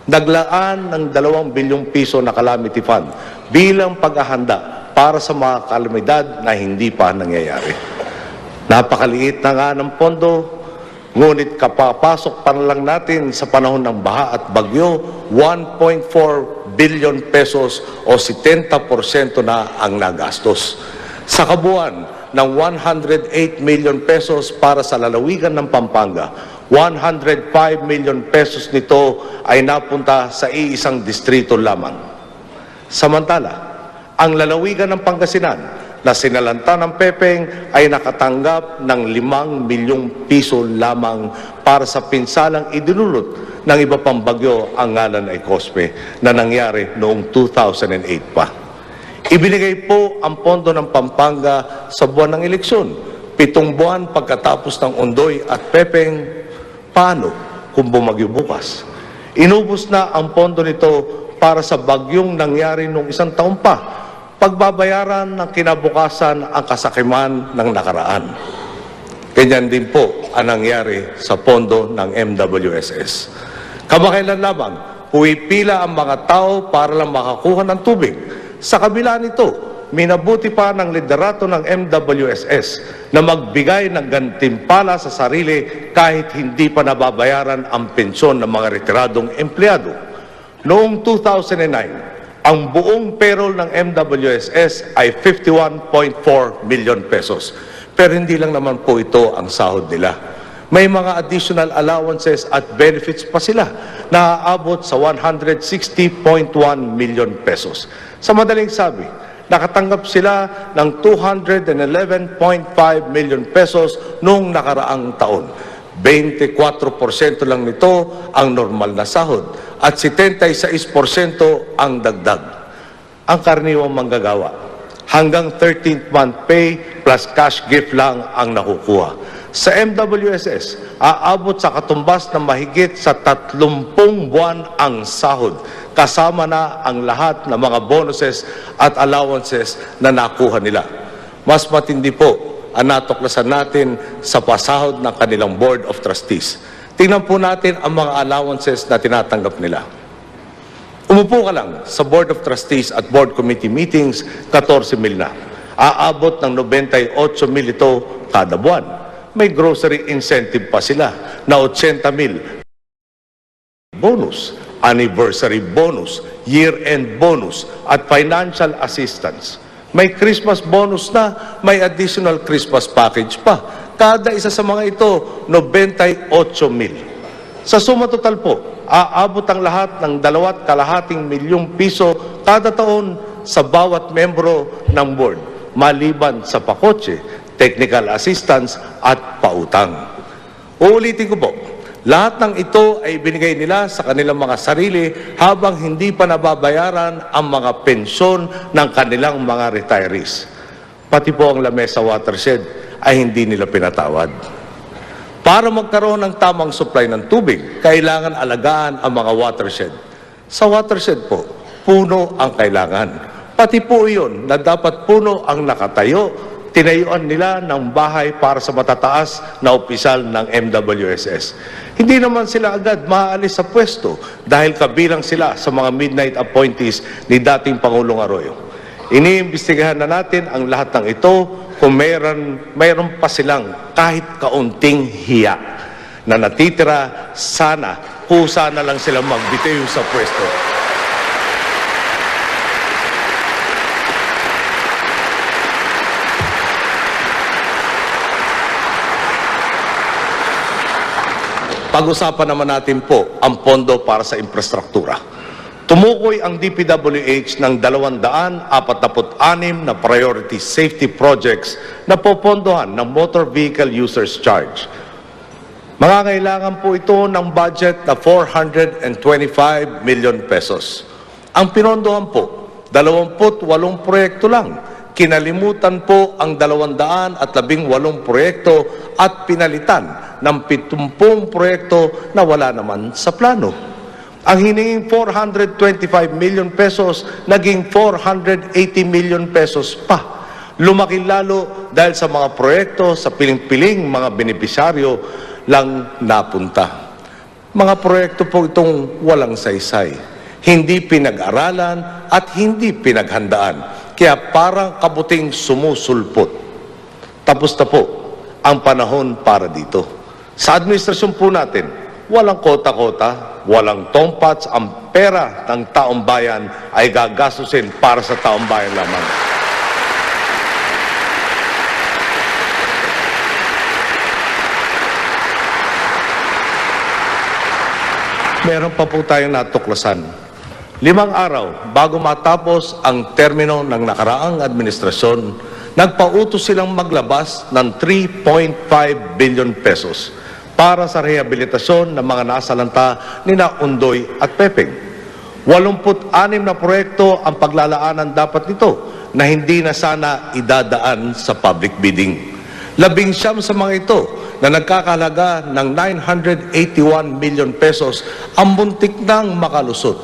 Naglaan ng 2 bilyong piso na calamity fund bilang paghahanda para sa mga kalamidad na hindi pa nangyayari. Napakaliit na nga ng pondo, ngunit kapapasok pa lang natin sa panahon ng baha at bagyo, 1.4 billion pesos o 70% na ang nagastos. Sa kabuuan ng 108 million pesos para sa lalawigan ng Pampanga, 105 million pesos nito ay napunta sa iisang distrito lamang. Samantala, ang lalawigan ng Pangasinan na sinalanta ng Pepeng ay nakatanggap ng 5 milyong piso lamang para sa pinsalang idinulot ng iba pang bagyo ang ngalan ay Cosme na nangyari noong 2008 pa. Ibinigay po ang pondo ng Pampanga sa buwan ng eleksyon. 7 buwan pagkatapos ng Ondoy at Pepeng, paano kung bumagyo bukas? Inubos na ang pondo nito para sa bagyong nangyari noong 1 taon pa. Pagbabayaran ng kinabukasan ang kasakiman ng nakaraan. Ganyan din po ang nangyari sa pondo ng MWSS. Kamakailan lamang, pumipila ang mga tao para lang makakuha ng tubig. Sa kabila nito, minabuti pa ng liderato ng MWSS na magbigay ng gantimpala sa sarili kahit hindi pa nababayaran ang pensyon ng mga retiradong empleyado. Noong 2009, ang buong payroll ng MWSS ay 51.4 million pesos. Pero hindi lang naman po ito ang sahod nila. May mga additional allowances at benefits pa sila na aabot sa 160.1 million pesos. Sa madaling sabi, nakatanggap sila ng 211.5 million pesos noong nakaraang taon. 24% lang nito ang normal na sahod at 76% ang dagdag. Ang karaniwang manggagawa, hanggang 13th month pay plus cash gift lang ang nakukuha. Sa MWSS, aabot sa katumbas na mahigit sa 30 buwan ang sahod, kasama na ang lahat ng mga bonuses at allowances na nakuha nila. Mas matindi po ang natuklasan natin sa pasahod ng kanilang Board of Trustees. Tingnan po natin ang mga allowances na tinatanggap nila. Umupo ka lang sa Board of Trustees at Board Committee meetings, 14 mil na. Aabot ng 98 mil ito kada buwan. May grocery incentive pa sila na 80 mil. Bonus, anniversary bonus, year-end bonus, at financial assistance. May Christmas bonus na, may additional Christmas package pa. Kada isa sa mga ito, 98 mil. Sa suma total po, aabot ang lahat ng 2.5 milyong piso kada taon sa bawat membro ng board, maliban sa pakotse, technical assistance at pautang. Uulitin ko po, lahat ng ito ay binigay nila sa kanilang mga sarili habang hindi pa nababayaran ang mga pensyon ng kanilang mga retirees. Pati po ang Lamesa Watershed ay hindi nila pinatawad. Para magkaroon ng tamang supply ng tubig, kailangan alagaan ang mga watershed. Sa watershed po, puno ang kailangan. Pati po iyon na dapat puno ang nakatayo, tinayuan nila ng bahay para sa matataas na opisyal ng MWSS. Hindi naman sila agad maaalis sa pwesto dahil kabilang sila sa mga midnight appointees ni dating Pangulong Arroyo. Iniimbestigahan na natin ang lahat ng ito kung mayroon pa silang kahit kaunting hiya na natitira, sana na lang silang magbitiw sa pwesto. Pag-usapan naman natin po ang pondo para sa infrastruktura. Tumukoy ang DPWH ng 246 na priority safety projects na popondohan ng Motor Vehicle Users Charge. Mangangailangan po ito ng budget na 425 million pesos. Ang pinondohan po, 28 proyekto lang. Kinalimutan po ang 218 proyekto at pinalitan ng 70 proyekto na wala naman sa plano. Ang hiningin 425 million pesos, naging 480 million pesos pa. Lumaki lalo dahil sa mga proyekto sa piling-piling mga benepisyaryo lang napunta. Mga proyekto po itong walang saysay, hindi pinag-aralan at hindi pinaghandaan. Kaya parang kabuting sumusulpot. Tapos na po ang panahon para dito. Sa administrasyon po natin, walang kota-kota, walang tompats, ang pera ng taong bayan ay gagastusin para sa taong bayan lamang. Meron pa po tayong natuklasan. 5 araw bago matapos ang termino ng nakaraang administrasyon, nagpautos silang maglabas ng 3.5 billion pesos para sa rehabilitasyon ng mga nasalanta ni Undoy at Pepeng. 86 na proyekto ang paglalaanan dapat nito na hindi na sana idadaan sa public bidding. 19 sa mga ito na nagkakahalaga ng 981 million pesos ang muntik nang makalusot.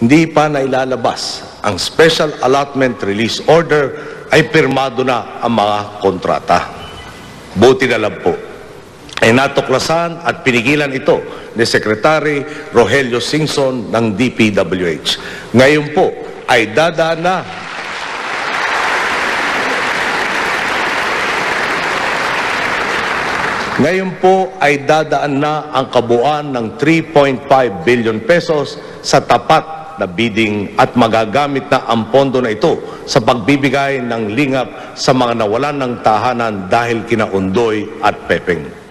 Hindi pa nailalabas ang Special Allotment Release Order ay pirmado na ang mga kontrata. Buti na lang po ay natuklasan at pinigilan ito ni Secretary Rogelio Singson ng DPWH. Ngayon po ay dadaan na ang kabuuan ng 3.5 billion pesos sa tapat na bidding at magagamit na ang pondo na ito sa pagbibigay ng lingap sa mga nawalan ng tahanan dahil kina Undoy at Pepeng.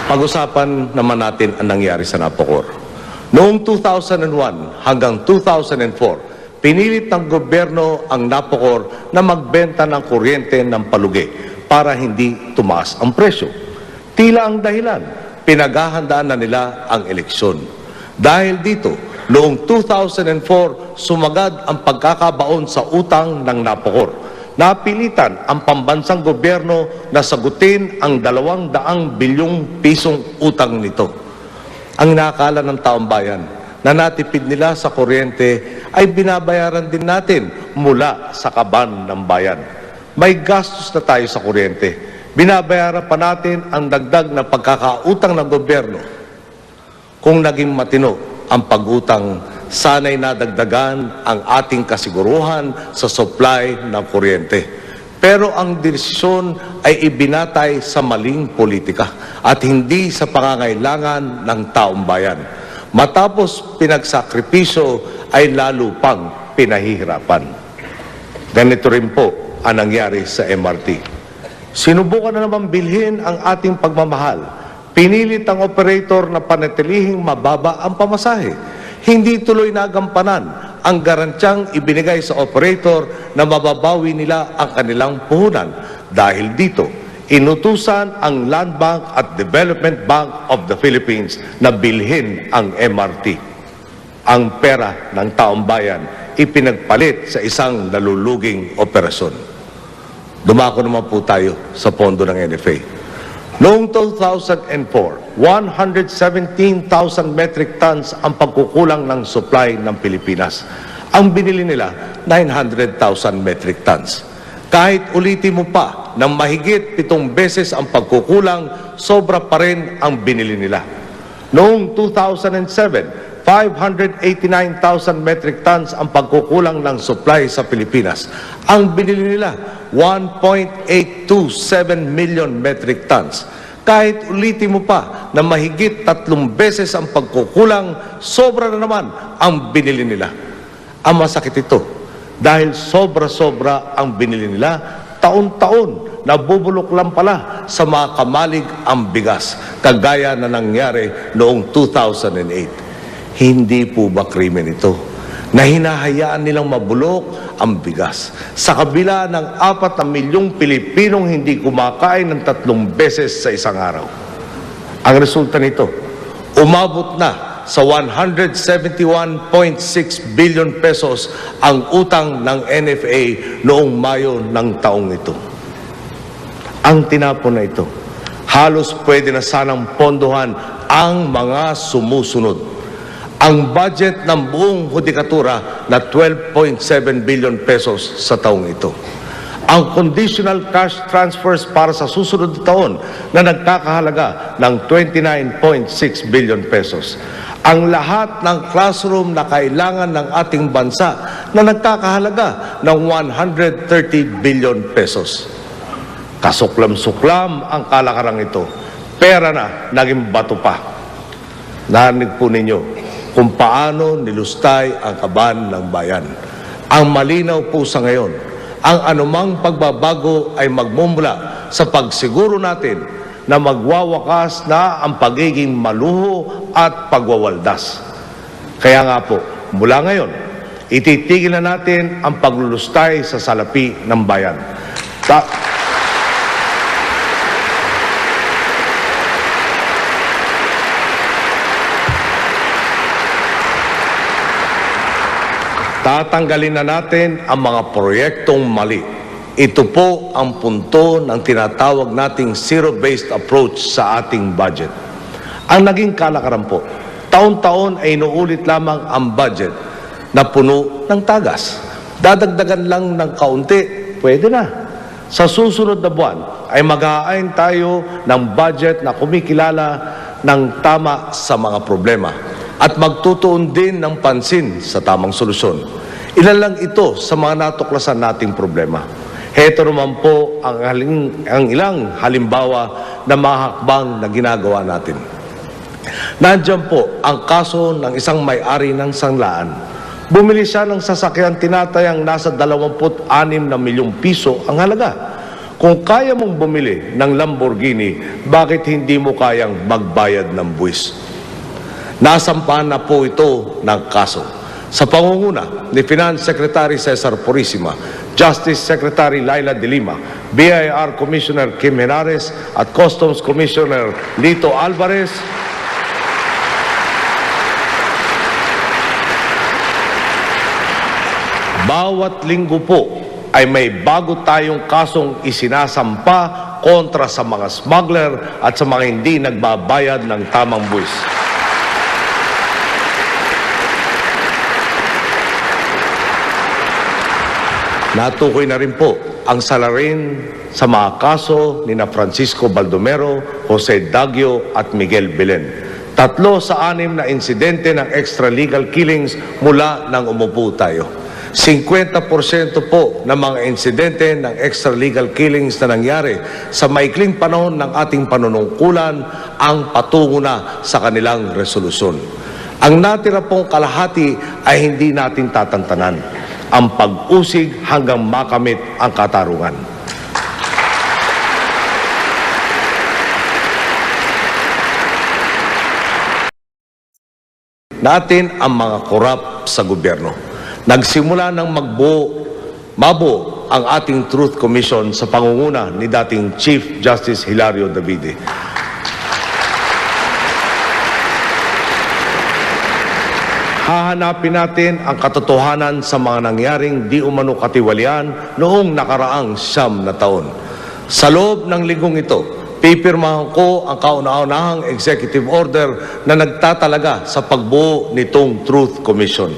Pag-usapan naman natin ang nangyari sa Napocor. Noong 2001 hanggang 2004, pinilit ng gobyerno ang Napocor na magbenta ng kuryente ng palugi para hindi tumaas ang presyo. Tila ang dahilan, pinaghahandaan na nila ang eleksyon. Dahil dito, noong 2004, sumagad ang pagkakabaon sa utang ng Napocor. Napilitan ang pambansang gobyerno na sagutin ang 200 bilyong pisong utang nito. Ang nakakala ng taong bayan na natipid nila sa kuryente ay binabayaran din natin mula sa kaban ng bayan. May gastos na tayo sa kuryente. Binabayaran pa natin ang dagdag na pagkakautang ng gobyerno. Kung naging matino ang pag-utang, sana'y nadagdagan ang ating kasiguruhan sa supply ng kuryente. Pero ang desisyon ay ibinatay sa maling politika at hindi sa pangangailangan ng taong bayan. Matapos pinagsakripisyo ay lalo pang pinahihirapan. Ganito rin po ang nangyari sa MRT. Sinubukan na naman bilhin ang ating pagmamahal. Pinilit ang operator na panatilihing mababa ang pamasahe. Hindi tuloy nagampanan ang garantyang ibinigay sa operator na mababawi nila ang kanilang puhunan. Dahil dito, inutusan ang Land Bank at Development Bank of the Philippines na bilhin ang MRT. Ang pera ng taong bayan, ipinagpalit sa isang naluluging operasyon. Dumako naman po tayo sa pondo ng NFA. Noong 2004, 117,000 metric tons ang pagkukulang ng supply ng Pilipinas. Ang binili nila, 900,000 metric tons. Kahit ulitin mo pa ng mahigit 7 beses ang pagkukulang, sobra pa rin ang binili nila. Noong 2007, 589,000 metric tons ang pagkukulang ng supply sa Pilipinas. Ang binili nila, 1.827 million metric tons. Kahit ulitin mo pa na mahigit 3 beses ang pagkukulang, sobra na naman ang binili nila. Ang masakit ito, dahil sobra-sobra ang binili nila, taon-taon nabubulok lang pala sa mga kamalig ang bigas, kagaya na nangyari noong 2008. Hindi po ba krimen ito na hinahayaan nilang mabulok ang bigas sa kabila ng 4 na milyong Pilipinong hindi kumakain ng 3 beses sa isang araw? Ang resulta nito, umabot na sa 171.6 billion pesos ang utang ng NFA noong Mayo ng taong ito. Ang tinapon na ito, halos pwede na sanang pondohan ang mga sumusunod. Ang budget ng buong hudikatura na 12.7 billion pesos sa taong ito. Ang conditional cash transfers para sa susunod na taon na nagkakahalaga ng 29.6 billion pesos. Ang lahat ng classroom na kailangan ng ating bansa na nagkakahalaga ng 130 billion pesos. Kasuklam-suklam ang kalakarang ito. Pera na, naging bato pa. Narinig po ninyo kung paano nilustay ang kaban ng bayan. Ang malinaw po sa ngayon, ang anumang pagbabago ay magmumula sa pagsiguro natin na magwawakas na ang pagiging maluho at pagwawaldas. Kaya nga po, mula ngayon, ititigil na natin ang paglulustay sa salapi ng bayan. Tatanggalin na natin ang mga proyektong mali. Ito po ang punto ng tinatawag nating zero-based approach sa ating budget. Ang naging kalakaran po, taon-taon ay inuulit lamang ang budget na puno ng tagas. Dadagdagan lang ng kaunti, pwede na. Sa susunod na buwan ay mag-aayon tayo ng budget na kumikilala ng tama sa mga problema at magtutuon din ng pansin sa tamang solusyon. Ilan lang ito sa mga natuklasan nating problema. Heto naman po ang ilang halimbawa na mga hakbang na ginagawa natin. Nandiyan po ang kaso ng isang may-ari ng sanglaan. Bumili siya ng sasakyan tinatayang nasa 26 na milyong piso ang halaga. Kung kaya mong bumili ng Lamborghini, bakit hindi mo kayang magbayad ng buwis? Nasampahan na po ito ng kaso sa pangunguna ni Finance Secretary Cesar Purisima, Justice Secretary Laila De Lima, BIR Commissioner Kim Henares at Customs Commissioner Lito Alvarez. Bawat linggo po ay may bago tayong kasong isinasampa kontra sa mga smuggler at sa mga hindi nagbabayad ng tamang buwis. Natukoy na rin po ang salarin sa mga kaso ni na Francisco Baldomero, Jose Daguio at Miguel Belen. 3 sa 6 na insidente ng extralegal killings mula nang umupo tayo. 50% po ng mga insidente ng extralegal killings na nangyari sa maikling panahon ng ating panunungkulan ang patungo na sa kanilang resolusyon. Ang natira pong kalahati ay hindi natin tatantanan. Ang pag-usig hanggang makamit ang katarungan. Natin ang mga korap sa gobyerno. Nagsimula ng mabuo ang ating Truth Commission sa pangunguna ni dating Chief Justice Hilario Davide. Hahanapin natin ang katotohanan sa mga nangyaring di umano katiwalian noong nakaraang 9 na taon. Sa loob ng linggong ito, pipirmahan ko ang kauna-unahang executive order na nagtatalaga sa pagbuo nitong Truth Commission.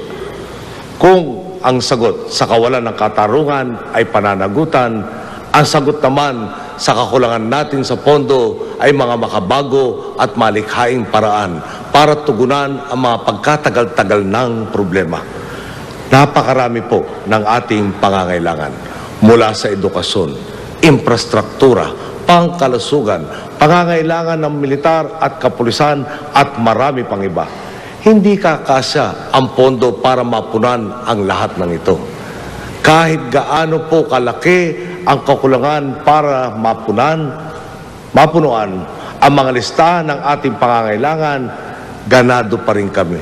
Kung ang sagot sa kawalan ng katarungan ay pananagutan, ang sagot naman sa kakulangan natin sa pondo ay mga makabago at malikhaing paraan para tugunan ang mga pagkatagal-tagal ng problema. Napakarami po ng ating pangangailangan mula sa edukasyon, infrastruktura, pangkalusugan, pangangailangan ng militar at kapulisan at marami pang iba. Hindi kakasya ang pondo para mapunan ang lahat ng ito. Kahit gaano po kalaki ang kakulangan para mapunuan ang mga listahan ng ating pangangailangan, ganado pa rin kami.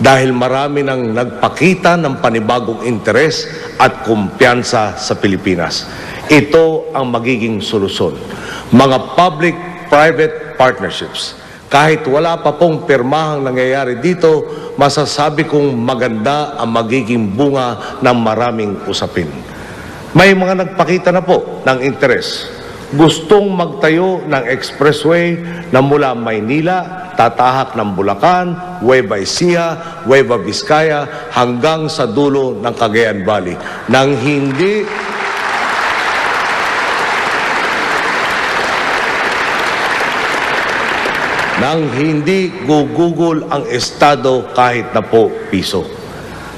Dahil marami nang nagpakita ng panibagong interes at kumpiyansa sa Pilipinas. Ito ang magiging solusyon. Mga public-private partnerships. Kahit wala pa pong pirmahang nangyayari dito, masasabi kong maganda ang magiging bunga ng maraming usapin. May mga nagpakita na po ng interes. Gustong magtayo ng expressway na mula Maynila, tatahak ng Bulacan, Nueva Ecija, Nueva Vizcaya, hanggang sa dulo ng Cagayan Valley. Nang hindi gugugol ang Estado kahit na po piso.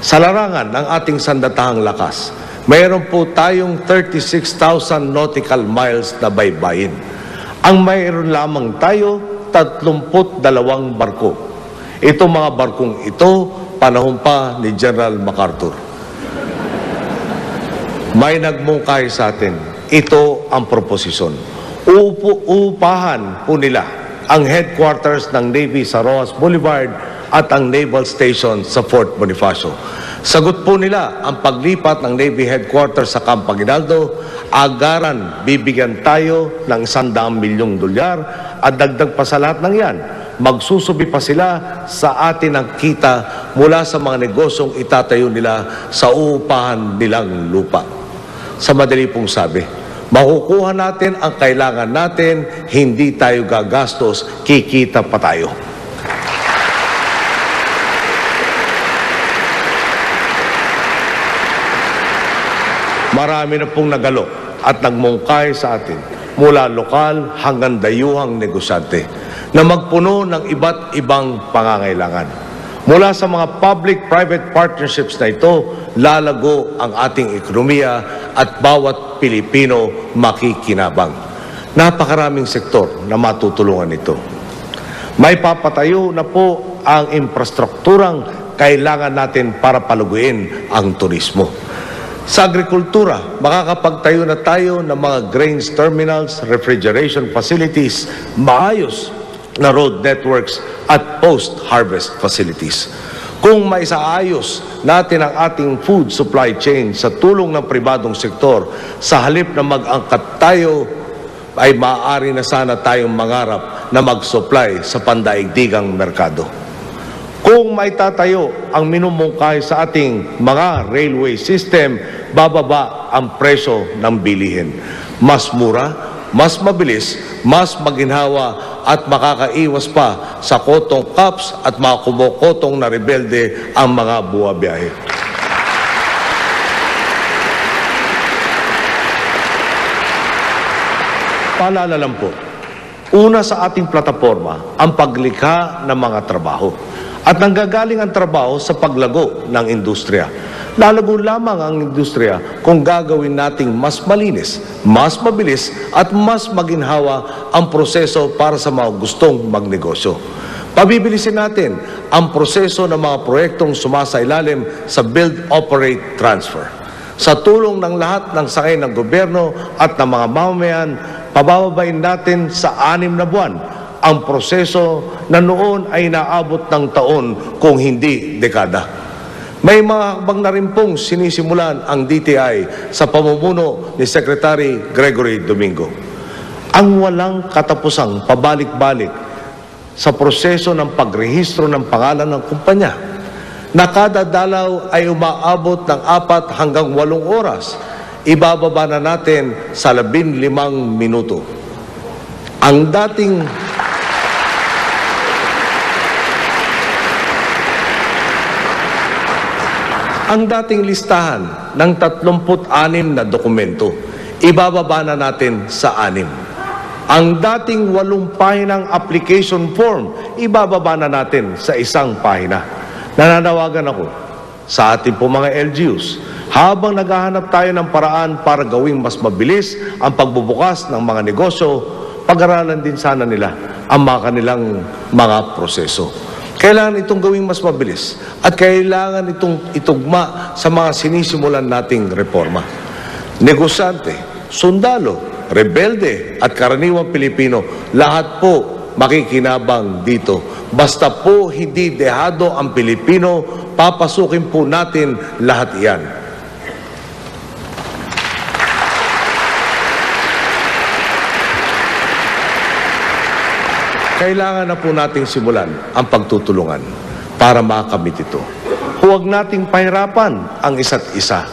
Sa larangan ng ating sandatahang lakas, mayroon po tayong 36,000 nautical miles na baybayin. Ang mayroon lamang tayo, 32 barko. Itong mga barkong ito, panahon pa ni General MacArthur. May nagmungkahi sa atin. Ito ang proposisyon. Uupahan po nila ang headquarters ng Navy sa Rojas Boulevard at ang Naval Station sa Fort Bonifacio. Sagot po nila ang paglipat ng Navy Headquarters sa Camp Aguinaldo. Agaran, bibigyan tayo ng $100 milyong at dagdag pa sa lahat ng yan. Magsusubi pa sila sa atin ng kita mula sa mga negosyong itatayo nila sa uupahan nilang lupa. Sa madali pong sabi, makukuha natin ang kailangan natin, hindi tayo gagastos, kikita pa tayo. Marami na pong nagalok at nagmungkay sa atin mula lokal hanggang dayuhang negosyante na magpuno ng iba't ibang pangangailangan. Mula sa mga public-private partnerships na ito, lalago ang ating ekonomiya at bawat Pilipino makikinabang. Napakaraming sektor na matutulungan ito. May papatayo na po ang infrastrukturang kailangan natin para paluguin ang turismo. Sa agrikultura, makakapagtayo na tayo ng mga grains terminals, refrigeration facilities, maayos na road networks at post-harvest facilities. Kung maisaayos natin ang ating food supply chain sa tulong ng pribadong sektor, sa halip na mag-angkat tayo, ay maaari na sana tayong mangarap na mag-supply sa pandaigdigang merkado. Kung may tatayo ang minumungkahi sa ating mga railway system, bababa ang presyo ng bilihin. Mas mura, mas mabilis, mas maginhawa at makakaiwas pa sa kotong caps at mga kumokotong na rebelde ang mga buwabiyahe. Paalala lang po, una sa ating plataforma ang paglikha ng mga trabaho. At nanggagaling ang trabaho sa paglago ng industriya. Lalago lamang ang industriya kung gagawin nating mas malinis, mas mabilis at mas maginhawa ang proseso para sa mga gustong magnegosyo. Pabibilisin natin ang proseso ng mga proyektong sumasailalim sa Build, Operate, Transfer. Sa tulong ng lahat ng sakay ng gobyerno at ng mga mamamayan, pabababain natin sa 6 na buwan ang proseso na noon ay naabot ng taon kung hindi dekada. May mga hakbang na rin pong sinisimulan ang DTI sa pamumuno ni Secretary Gregory Domingo. Ang walang katapusang pabalik-balik sa proseso ng pagrehistro ng pangalan ng kumpanya. na kada dalaw ay umaabot ng 4 hanggang 8 oras, ibababa na natin sa 15 minuto. Ang dating listahan ng 36 na dokumento, ibababa na natin sa 6. Ang dating 8 pahinang application form, ibababa na natin sa 1 pahina. Nananawagan ako sa ating po mga LGUs, habang naghahanap tayo ng paraan para gawing mas mabilis ang pagbubukas ng mga negosyo, pag-aralan din sana nila ang mga kanilang mga proseso. Kailangan itong gawing mas mabilis at kailangan itong itugma sa mga sinisimulan nating reforma. Negosyante, sundalo, rebelde at karaniwang Pilipino, lahat po makikinabang dito. Basta po hindi dehado ang Pilipino, papasukin po natin lahat iyan. Kailangan na po nating simulan ang pagtutulungan para makamit ito. Huwag nating pahirapan ang isa't isa.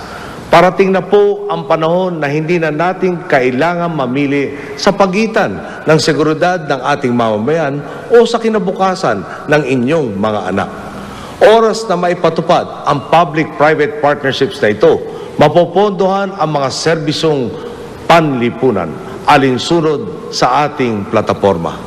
Parating na po ang panahon na hindi na natin kailangan mamili sa pagitan ng seguridad ng ating mamamayan o sa kinabukasan ng inyong mga anak. Oras na maipatupad ang public-private partnerships na ito, mapopondohan ang mga serbisyong panlipunan alinsunod sa ating plataforma.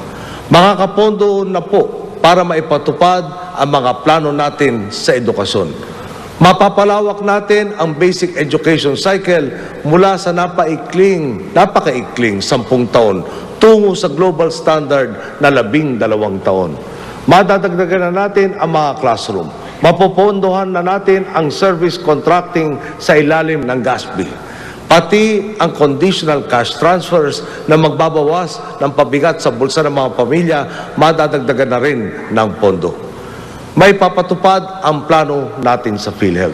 Makakapondo na po para maipatupad ang mga plano natin sa edukasyon. Mapapalawak natin ang basic education cycle mula sa napakaikling 10 taon tungo sa global standard na 12 taon. Madadagdagan na natin ang mga classroom. Mapopondohan na natin ang service contracting sa ilalim ng GASB. Pati ang conditional cash transfers na magbabawas ng pabigat sa bulsa ng mga pamilya, madadagdagan na rin ng pondo. May papatupad ang plano natin sa PhilHealth.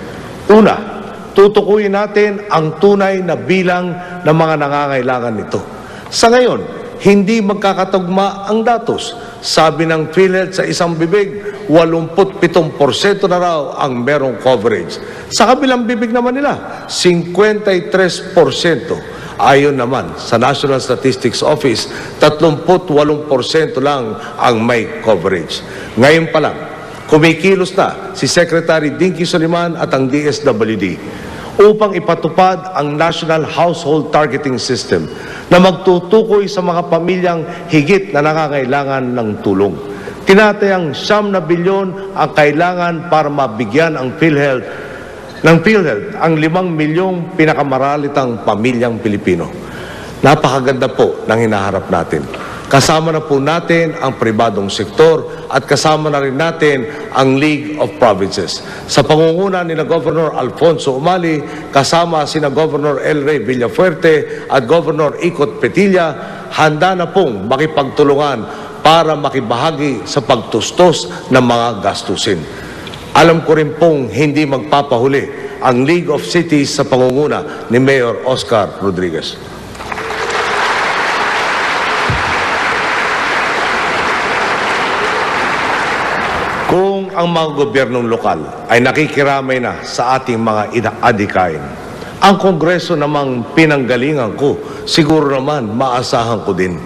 Una, tutukuyin natin ang tunay na bilang ng mga nangangailangan nito. Sa ngayon, hindi magkakatugma ang datos. Sabi ng PhilHealth sa isang bibig, 87% na raw ang merong coverage. Sa kabilang bibig naman nila, 53%. Ayon naman sa National Statistics Office, 38% lang ang may coverage. Ngayon pa lang, kumikilos na si Secretary Dinky Soliman at ang DSWD upang ipatupad ang National Household Targeting System na magtutukoy sa mga pamilyang higit na nangangailangan ng tulong. Tinatayang 9 na bilyon ang kailangan para mabigyan ang PhilHealth ang 5 milyong pinakamaralitang pamilyang Pilipino. Napakaganda po ng hinaharap natin. Kasama na po natin ang pribadong sektor at kasama na rin natin ang League of Provinces. Sa pangunguna ni Governor Alfonso Umali, kasama sina Governor El Rey Villafuerte at Governor Ikot Petilla, handa na pong makipagtulungan para makibahagi sa pagtustos ng mga gastusin. Alam ko rin pong hindi magpapahuli ang League of Cities sa pangunguna ni Mayor Oscar Rodriguez. Kung ang mga gobyernong lokal ay nakikiramay na sa ating mga adikain, ang Kongreso namang pinanggalingan ko, siguro naman maasahan ko din.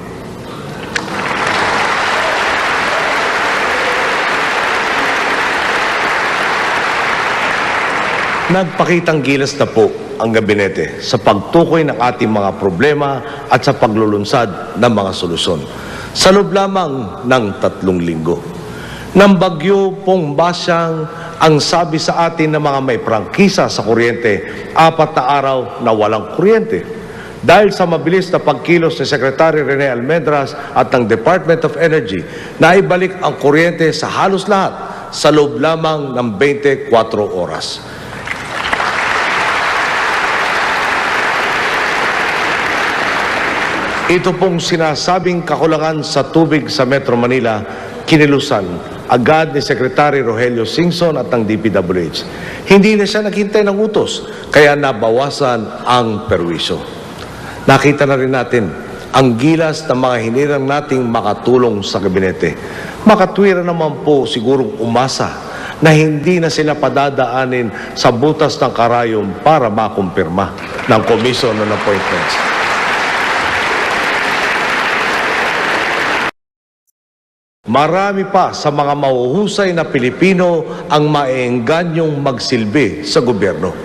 Nagpakitang gilas na po ang gabinete sa pagtukoy ng ating mga problema at sa paglulunsad ng mga solusyon. Sa loob lamang ng 3 linggo. Nang bagyo pong Basyang, ang sabi sa atin ng mga may prangkisa sa kuryente, 4 na araw na walang kuryente. Dahil sa mabilis na pagkilos ni Secretary Rene Almendras at ng Department of Energy, naibalik ang kuryente sa halos lahat sa loob lamang ng 24 oras. Ito pong sinasabing kakulangan sa tubig sa Metro Manila, kinilusan agad ni Secretary Rogelio Singson at ng DPWH. Hindi na siya naghintay ng utos, kaya nabawasan ang perwisyo. Nakita na rin natin ang gilas ng mga hinirang nating makatulong sa gabinete. Makatwira naman po sigurong umasa na hindi na sila padadaanin sa butas ng karayom para makumpirma ng Commission on Appointments. Marami pa sa mga mahuhusay na Pilipino ang maeenganyong magsilbi sa gobyerno.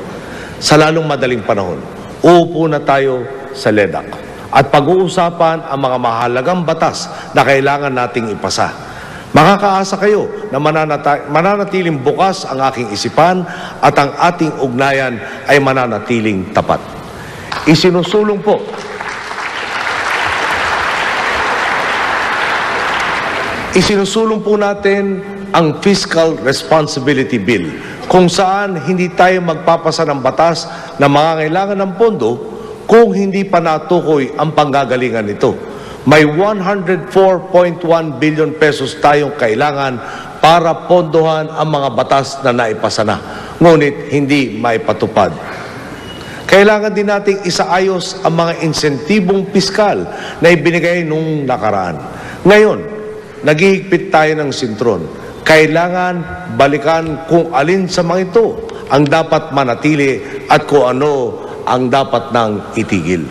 Sa lalong madaling panahon, uupo na tayo sa LEDAC at pag-uusapan ang mga mahalagang batas na kailangan nating ipasa. Makakaasa kayo na mananatiling bukas ang aking isipan at ang ating ugnayan ay mananatiling tapat. Isinusulong po natin ang Fiscal Responsibility Bill kung saan hindi tayo magpapasa ng batas na mangangailangan ng pondo kung hindi pa natukoy ang panggagalingan nito. May 104.1 billion pesos tayong kailangan para pondohan ang mga batas na naipasa na, ngunit hindi maipatupad. Kailangan din nating isaayos ang mga insentibong piskal na ibinigay nung nakaraan. Ngayon, naghihigpit tayo ng sintron. Kailangan balikan kung alin sa mga ito ang dapat manatili at kung ano ang dapat nang itigil.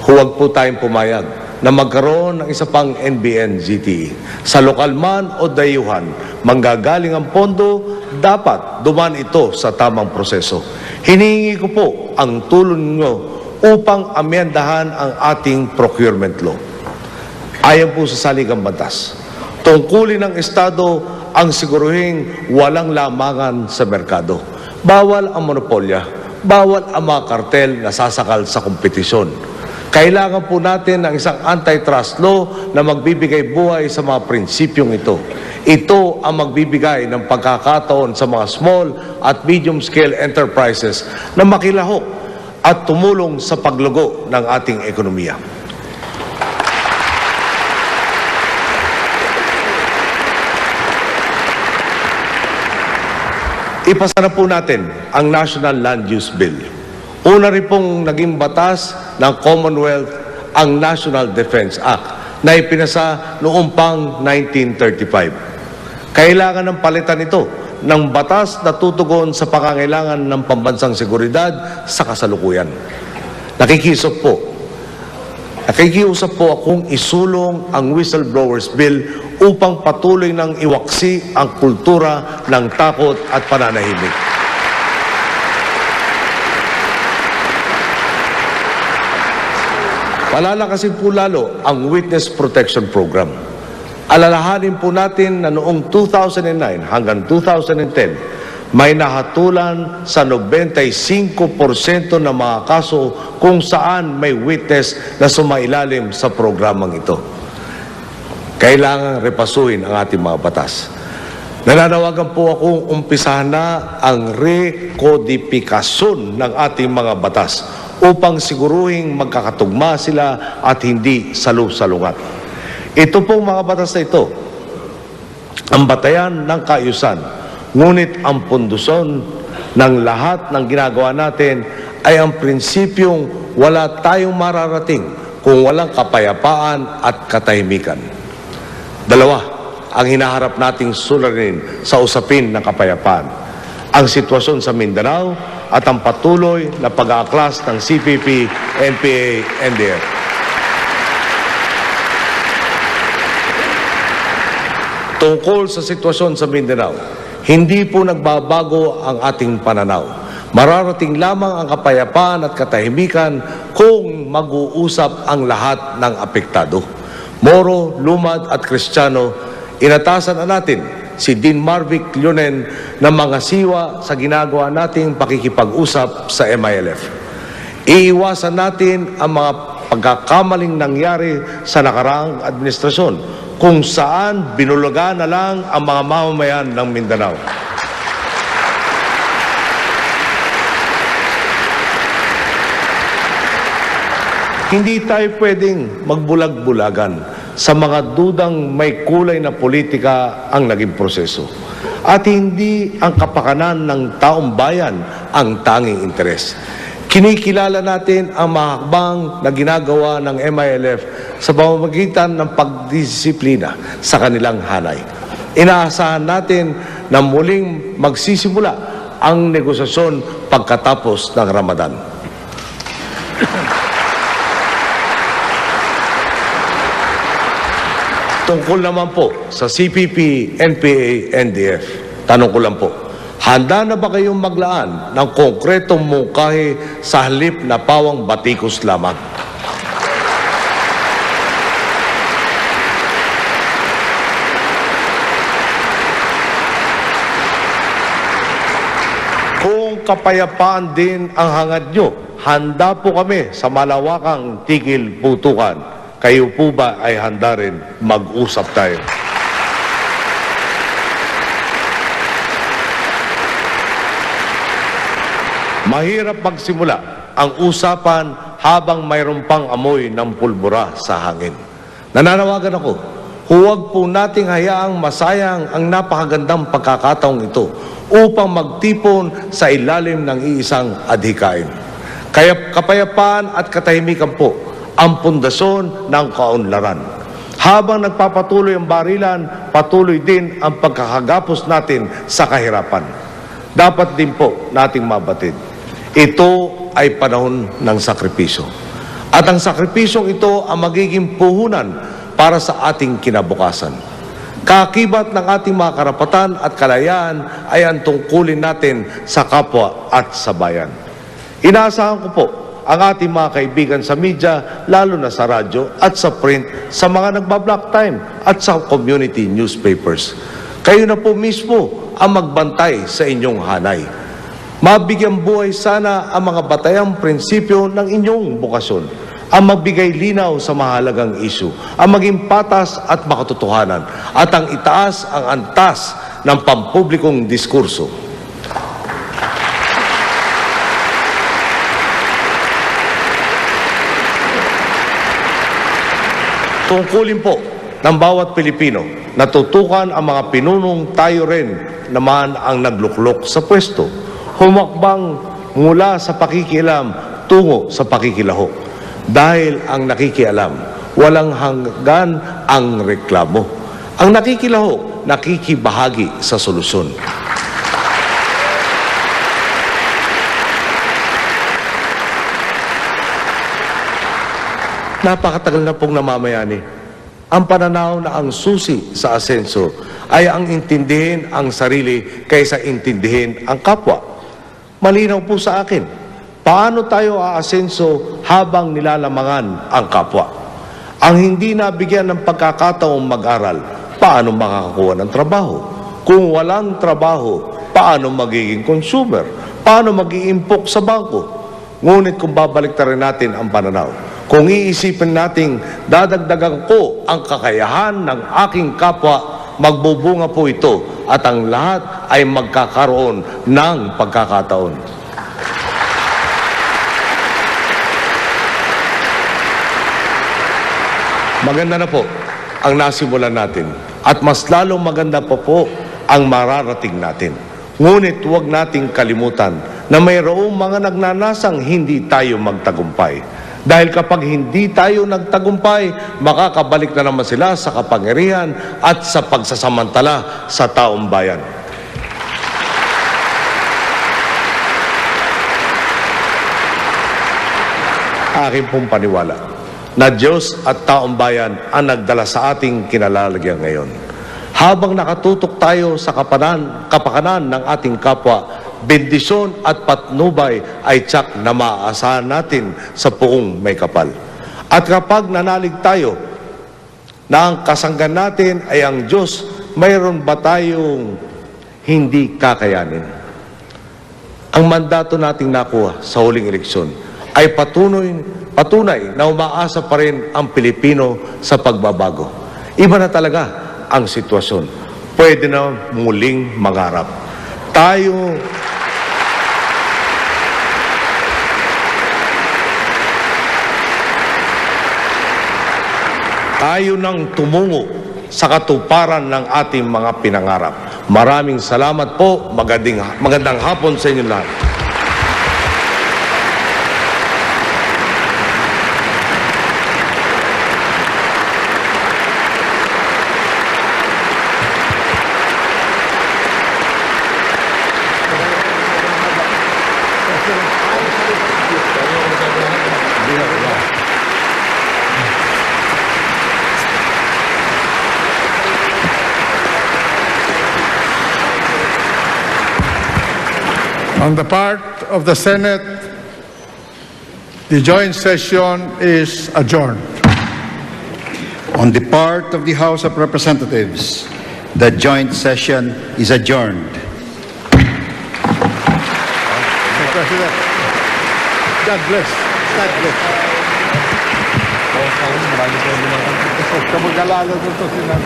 Huwag po tayong pumayag na magkaroon ng isa pang NBN-GTE. Sa lokal man o dayuhan, manggagaling ang pondo, dapat dumaan ito sa tamang proseso. Hinihingi ko po ang tulong ninyo upang amyendahan ang ating procurement law. Ayon po sa saligang batas, tungkulin ng Estado ang siguruhing walang lamangan sa merkado. Bawal ang monopolya, bawal ang mga kartel na sasakal sa kompetisyon. Kailangan po natin ng isang antitrust law na magbibigay buhay sa mga prinsipyong ito. Ito ang magbibigay ng pagkakataon sa mga small at medium-scale enterprises na makilahok at tumulong sa paglugo ng ating ekonomiya. Ipasa na po natin ang National Land Use Bill. Una rin pong naging batas ng Commonwealth ang National Defense Act na ipinasa noong pang 1935. Kailangan ng palitan ito ng batas na tutugon sa pangangailangan ng pambansang seguridad sa kasalukuyan. Nakikiusap po akong isulong ang Whistleblowers Bill upang patuloy ng iwaksi ang kultura ng takot at pananahimik. Palalakasin po lalo ang Witness Protection Program. Alalahanin po natin na noong 2009 hanggang 2010, may nahatulan sa 95% ng mga kaso kung saan may witness na sumailalim sa programang ito. Kailangan repasuhin ang ating mga batas. Nananawagan po akong umpisahan na ang rekodifikasyon ng ating mga batas upang siguruhing magkakatugma sila at hindi salu-salungat. Ito pong mga batas na ito, ang batayan ng kaayusan, ngunit ang punduson ng lahat ng ginagawa natin ay ang prinsipyong wala tayong mararating kung walang kapayapaan at katahimikan. Dalawa ang hinaharap nating suliranin sa usapin ng kapayapaan. Ang sitwasyon sa Mindanao at ang patuloy na pag-aaklas ng CPP, NPA, NDF. Tungkol sa sitwasyon sa Mindanao, hindi po nagbabago ang ating pananaw. Mararating lamang ang kapayapaan at katahimikan kung mag-uusap ang lahat ng apektado. Moro, Lumad at Kristiyano, inatasan na natin si Dean Marvic Leonen na mga siwa sa ginagawa nating pakikipag-usap sa MILF. Iiwasan natin ang mga pagkakamaling nangyari sa nakaraang administrasyon kung saan binulagan na lang ang mga mamamayan ng Mindanao. Hindi tayo pwedeng magbulag-bulagan sa mga dudang may kulay na politika ang naging proseso. At hindi ang kapakanan ng taong bayan ang tanging interes. Kinikilala natin ang mga hakbang na ginagawa ng MILF sa pamamagitan ng pagdisiplina sa kanilang hanay. Inaasahan natin na muling magsisimula ang negosasyon pagkatapos ng Ramadan. Tungkol naman po sa CPP, NPA, NDF, tanong ko lang po, handa na ba kayong maglaan ng konkretong mungkahi sa halip na pawang batikos lamang? Kung kapayapaan din ang hangad nyo, handa po kami sa malawakang tigil putukan. Kayo po ba ay handa rin mag-usap tayo? Mahirap magsimula ang usapan habang mayroon pang amoy ng pulbura sa hangin. Nananawagan ako, huwag po nating hayaang masayang ang napakagandang pagkakataong ito upang magtipon sa ilalim ng iisang adhikain. Kaya kapayapaan at katahimikan po ang pundasyon ng kaunlaran. Habang nagpapatuloy ang barilan, patuloy din ang pagkakagapos natin sa kahirapan. Dapat din po nating mabatid, ito ay panahon ng sakripisyo. At ang sakripisyong ito ang magiging puhunan para sa ating kinabukasan. Kaakibat ng ating mga karapatan at kalayaan ay ang tungkulin natin sa kapwa at sa bayan. Inaasahan ko po ang ating mga kaibigan sa media, lalo na sa radyo at sa print, sa mga nagba-block time at sa community newspapers. Kayo na po mismo ang magbantay sa inyong hanay. Mabigyan buhay sana ang mga batayang prinsipyo ng inyong bukasyon, ang magbigay linaw sa mahalagang isyu, ang maging patas at makatotohanan, at ang itaas ang antas ng pampublikong diskurso. Tungkulin po ng bawat Pilipino na tutukan ang mga pinunong tayo rin naman ang nagluklok sa pwesto. Humakbang mula sa pakikialam tungo sa pakikilahok. Dahil ang nakikialam, walang hanggan ang reklamo. Ang nakikilahok, nakikibahagi sa solusyon. Napakatagal na pong namamayani. Ang pananaw na ang susi sa asenso ay ang intindihin ang sarili kaysa intindihin ang kapwa. Malinaw po sa akin, paano tayo aasenso habang nilalamangan ang kapwa? Ang hindi nabigyan ng pagkakataong mag-aral, paano makakakuha ng trabaho? Kung walang trabaho, paano magiging consumer? Paano mag-iimpok sa bangko? Ngunit kung babaliktarin natin ang pananaw, kung iisipin nating dadagdagan ko ang kakayahan ng aking kapwa, magbubunga po ito at ang lahat ay magkakaroon ng pagkakataon. Maganda na po ang nasimulan natin at mas lalong maganda pa po ang mararating natin. Ngunit huwag nating kalimutan na mayroong mga nagnanasang hindi tayo magtagumpay. Dahil kapag hindi tayo nagtagumpay, makakabalik na naman sila sa kapangyarihan at sa pagsasamantala sa taong bayan. Aking pong paniwala na Diyos at taong bayan ang nagdala sa ating kinalalagyan ngayon. Habang nakatutok tayo sa kapakanan ng ating kapwa, bendisyon at patnubay ay tiyak na maaasahan natin sa puong may kapal. At kapag nanalig tayo na ang kasanggan natin ay ang Diyos, mayroon ba tayong hindi kakayanin? Ang mandato nating nakuha sa huling eleksyon ay patunay na umaasa pa rin ang Pilipino sa pagbabago. Iba na talaga ang sitwasyon. Pwede na muling mangarap. Tayo nang tumungo sa katuparan ng ating mga pinangarap. Maraming salamat po. Magandang hapon sa inyo lahat. On the part of the Senate, the joint session is adjourned. On the part of the House of Representatives, the joint session is adjourned. Mr. President, God bless. God bless. Kamag-alala dito sila.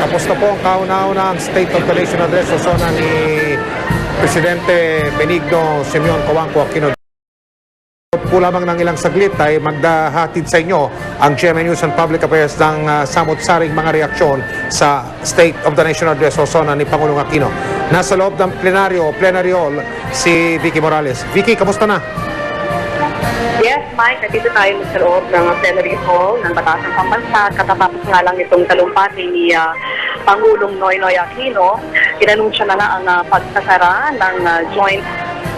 Tapos na po ang kauna-unang State of the Nation Address o sona ni Presidente Benigno Simeon Cojuangco Aquino. Po lamang ng ilang saglit ay magdahatid sa inyo ang GMA News and Public Affairs ng samot-saring mga reaksyon sa State of the Nation Address o sona ni Pangulong Aquino. Nasa loob ng plenary hall si Vicky Morales. Vicky, kamusta na? Yes, Mike, nandito tayo sa loob ng plenary hall ng Batasang Pambansa. Katatapos nga lang itong talumpati ni Pangulong Noynoy Aquino. Inanunsya na ang pagsasara ng joint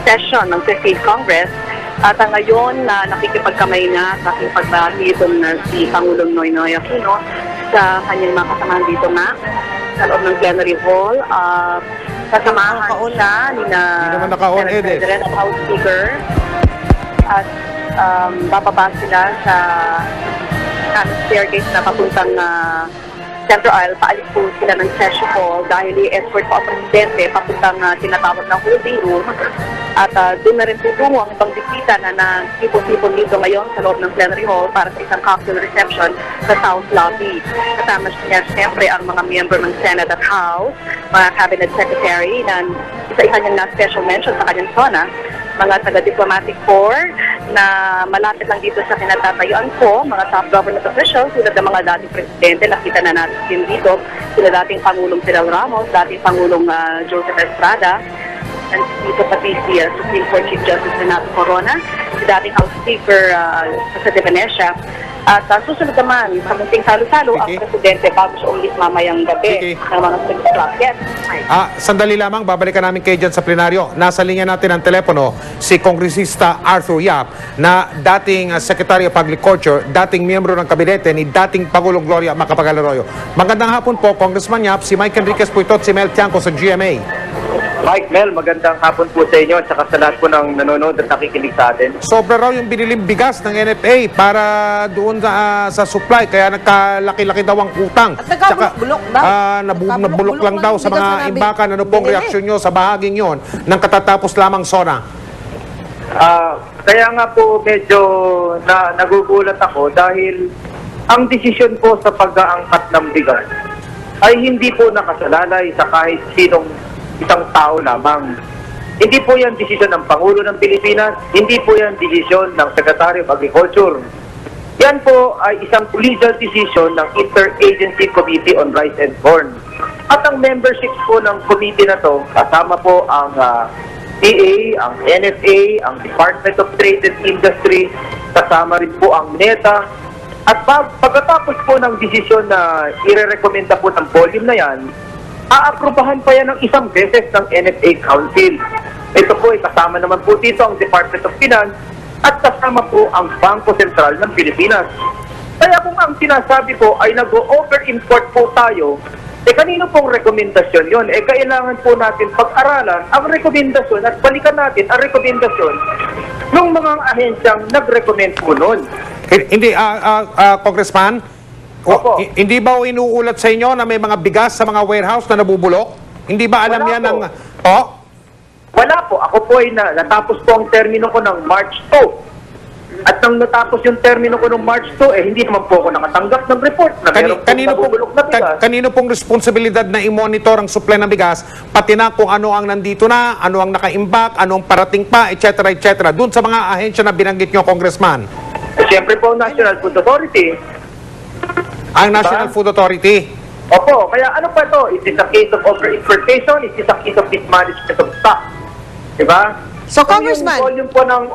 session ng 15th Congress. At ngayon, nakikipagkamay na sa aking pagbahiton na si Pangulong Noynoy Aquino sa kanyang mga kasamahan dito nga sa loob ng plenary hall. Kasamahan siya ni Senate President at House Speaker. At bababa sila sa staircase na papuntang Central Aisle. Paalis po sila ng session hall dahil i-escort po ang presidente papuntang tinatawag na holding room. At doon na rin tutungo ang ibang bisita na nagtipon-tipon dito ngayon sa loob ng plenary hall para sa isang cocktail reception sa South Lobby. Kasama niya siyempre ang mga member ng Senate at House, mga cabinet secretary na isa-isa niyang na-special mention sa kanyang zona, mga taga-diplomatic corps na malapit lang dito sa kinatatayuan ko, mga top government officials, tulad ng mga dating presidente, nakita na natin din dito, sila dating Pangulong Fidel Ramos, dating Pangulong Joseph Estrada, and dito pati si Supreme Court Chief Justice Renato Corona, si dating House Speaker Jose de Venecia. At susunod naman, sa munting salo-salo, ang presidente bago siya ulit mamayang gabi ng mga club. Yes. Sandali lamang, babalikan namin kayo dyan sa plenaryo. Nasa linya natin ang telepono si Kongresista Arthur Yap na dating Secretary of Agriculture, dating miyembro ng kabinete ni dating Pangulong Gloria Macapagal Arroyo. Magandang hapon po, Congressman Yap. Si Mike Enriquez po ito at si Mel Tiangco sa GMA. Mike, Mel, magandang hapon po sa inyo at saka sa lahat po ng nanonood at nakikinig sa atin. Sobra raw yung biniling bigas ng NFA para doon sa supply, kaya nagkalaki-laki daw ang utang. At nagkabulok daw. Nabulok lang daw sa mga imbakan. Ano pong reaksyon nyo sa bahaging yon ng katatapos lamang SONA? Kaya nga po medyo nagugulat ako dahil ang desisyon po sa pag-aangkat ng bigas ay hindi po nakasalalay sa kahit sinong isang tao lamang. Hindi po yan desisyon ng Pangulo ng Pilipinas, hindi po yan desisyon ng Secretary of Agriculture. Yan po ay isang collegial decision ng Interagency Committee on Rice and Corn. At ang membership po ng committee na to, kasama po ang PA, ang NFA, ang Department of Trade and Industry, kasama rin po ang NETA. At pagkatapos po ng desisyon na ire-recommenda po ng volume na yan, aaprubahan pa yan ng isang beses ng NFA Council. Ito po ay kasama naman po dito ang Department of Finance at kasama po ang Bangko Sentral ng Pilipinas. Kaya kung ang sinasabi po ay nag-over-import po tayo, kanino pong rekomendasyon yon? Kailangan po natin pag-aralan ang rekomendasyon at balikan natin ang rekomendasyon ng mga ahensyang nag-recommend po nun. Hindi, Congressman, hindi ba inuulat sa inyo na may mga bigas sa mga warehouse na nabubulok? Hindi ba alam yan ng... Wala po. Ako po ay natapos po ang termino ko ng March 2. At nang natapos yung termino ko ng March 2, hindi naman po ako nakatanggap ng report na meron pong nabubulok na bigas. Kanino pong responsibilidad na i-monitor ang supply ng bigas, pati na kung ano ang nandito na, ano ang naka-imbak, ano ang parating pa, etc. etc. Doon sa mga ahensya na binanggit nyo, Congressman? Siyempre po, National Food Authority. Ang National Food Authority? Opo, kaya ano pa ito? Is this a case of over-importation? Is this a case of mismanagement of stock? Diba? So, Congressman, yung volume po ng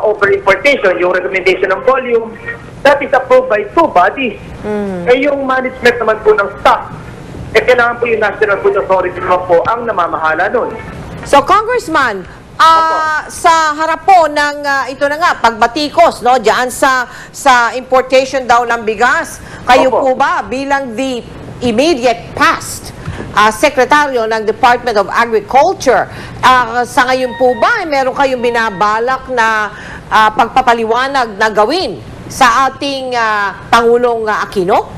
over-importation, yung recommendation ng volume, that is approved by two bodies. Yung management naman po ng stock, kailangan po yung National Food Authority naman po ang namamahala nun. So, Congressman, sa harap po ng ito na nga pagbatikos no diyan sa importation daw ng bigas. Kayo po ba bilang the immediate past sekretaryo ng Department of Agriculture, sa ngayon po ba meron kayong binabalak na pagpapaliwanag na gawin sa ating Pangulong Aquino?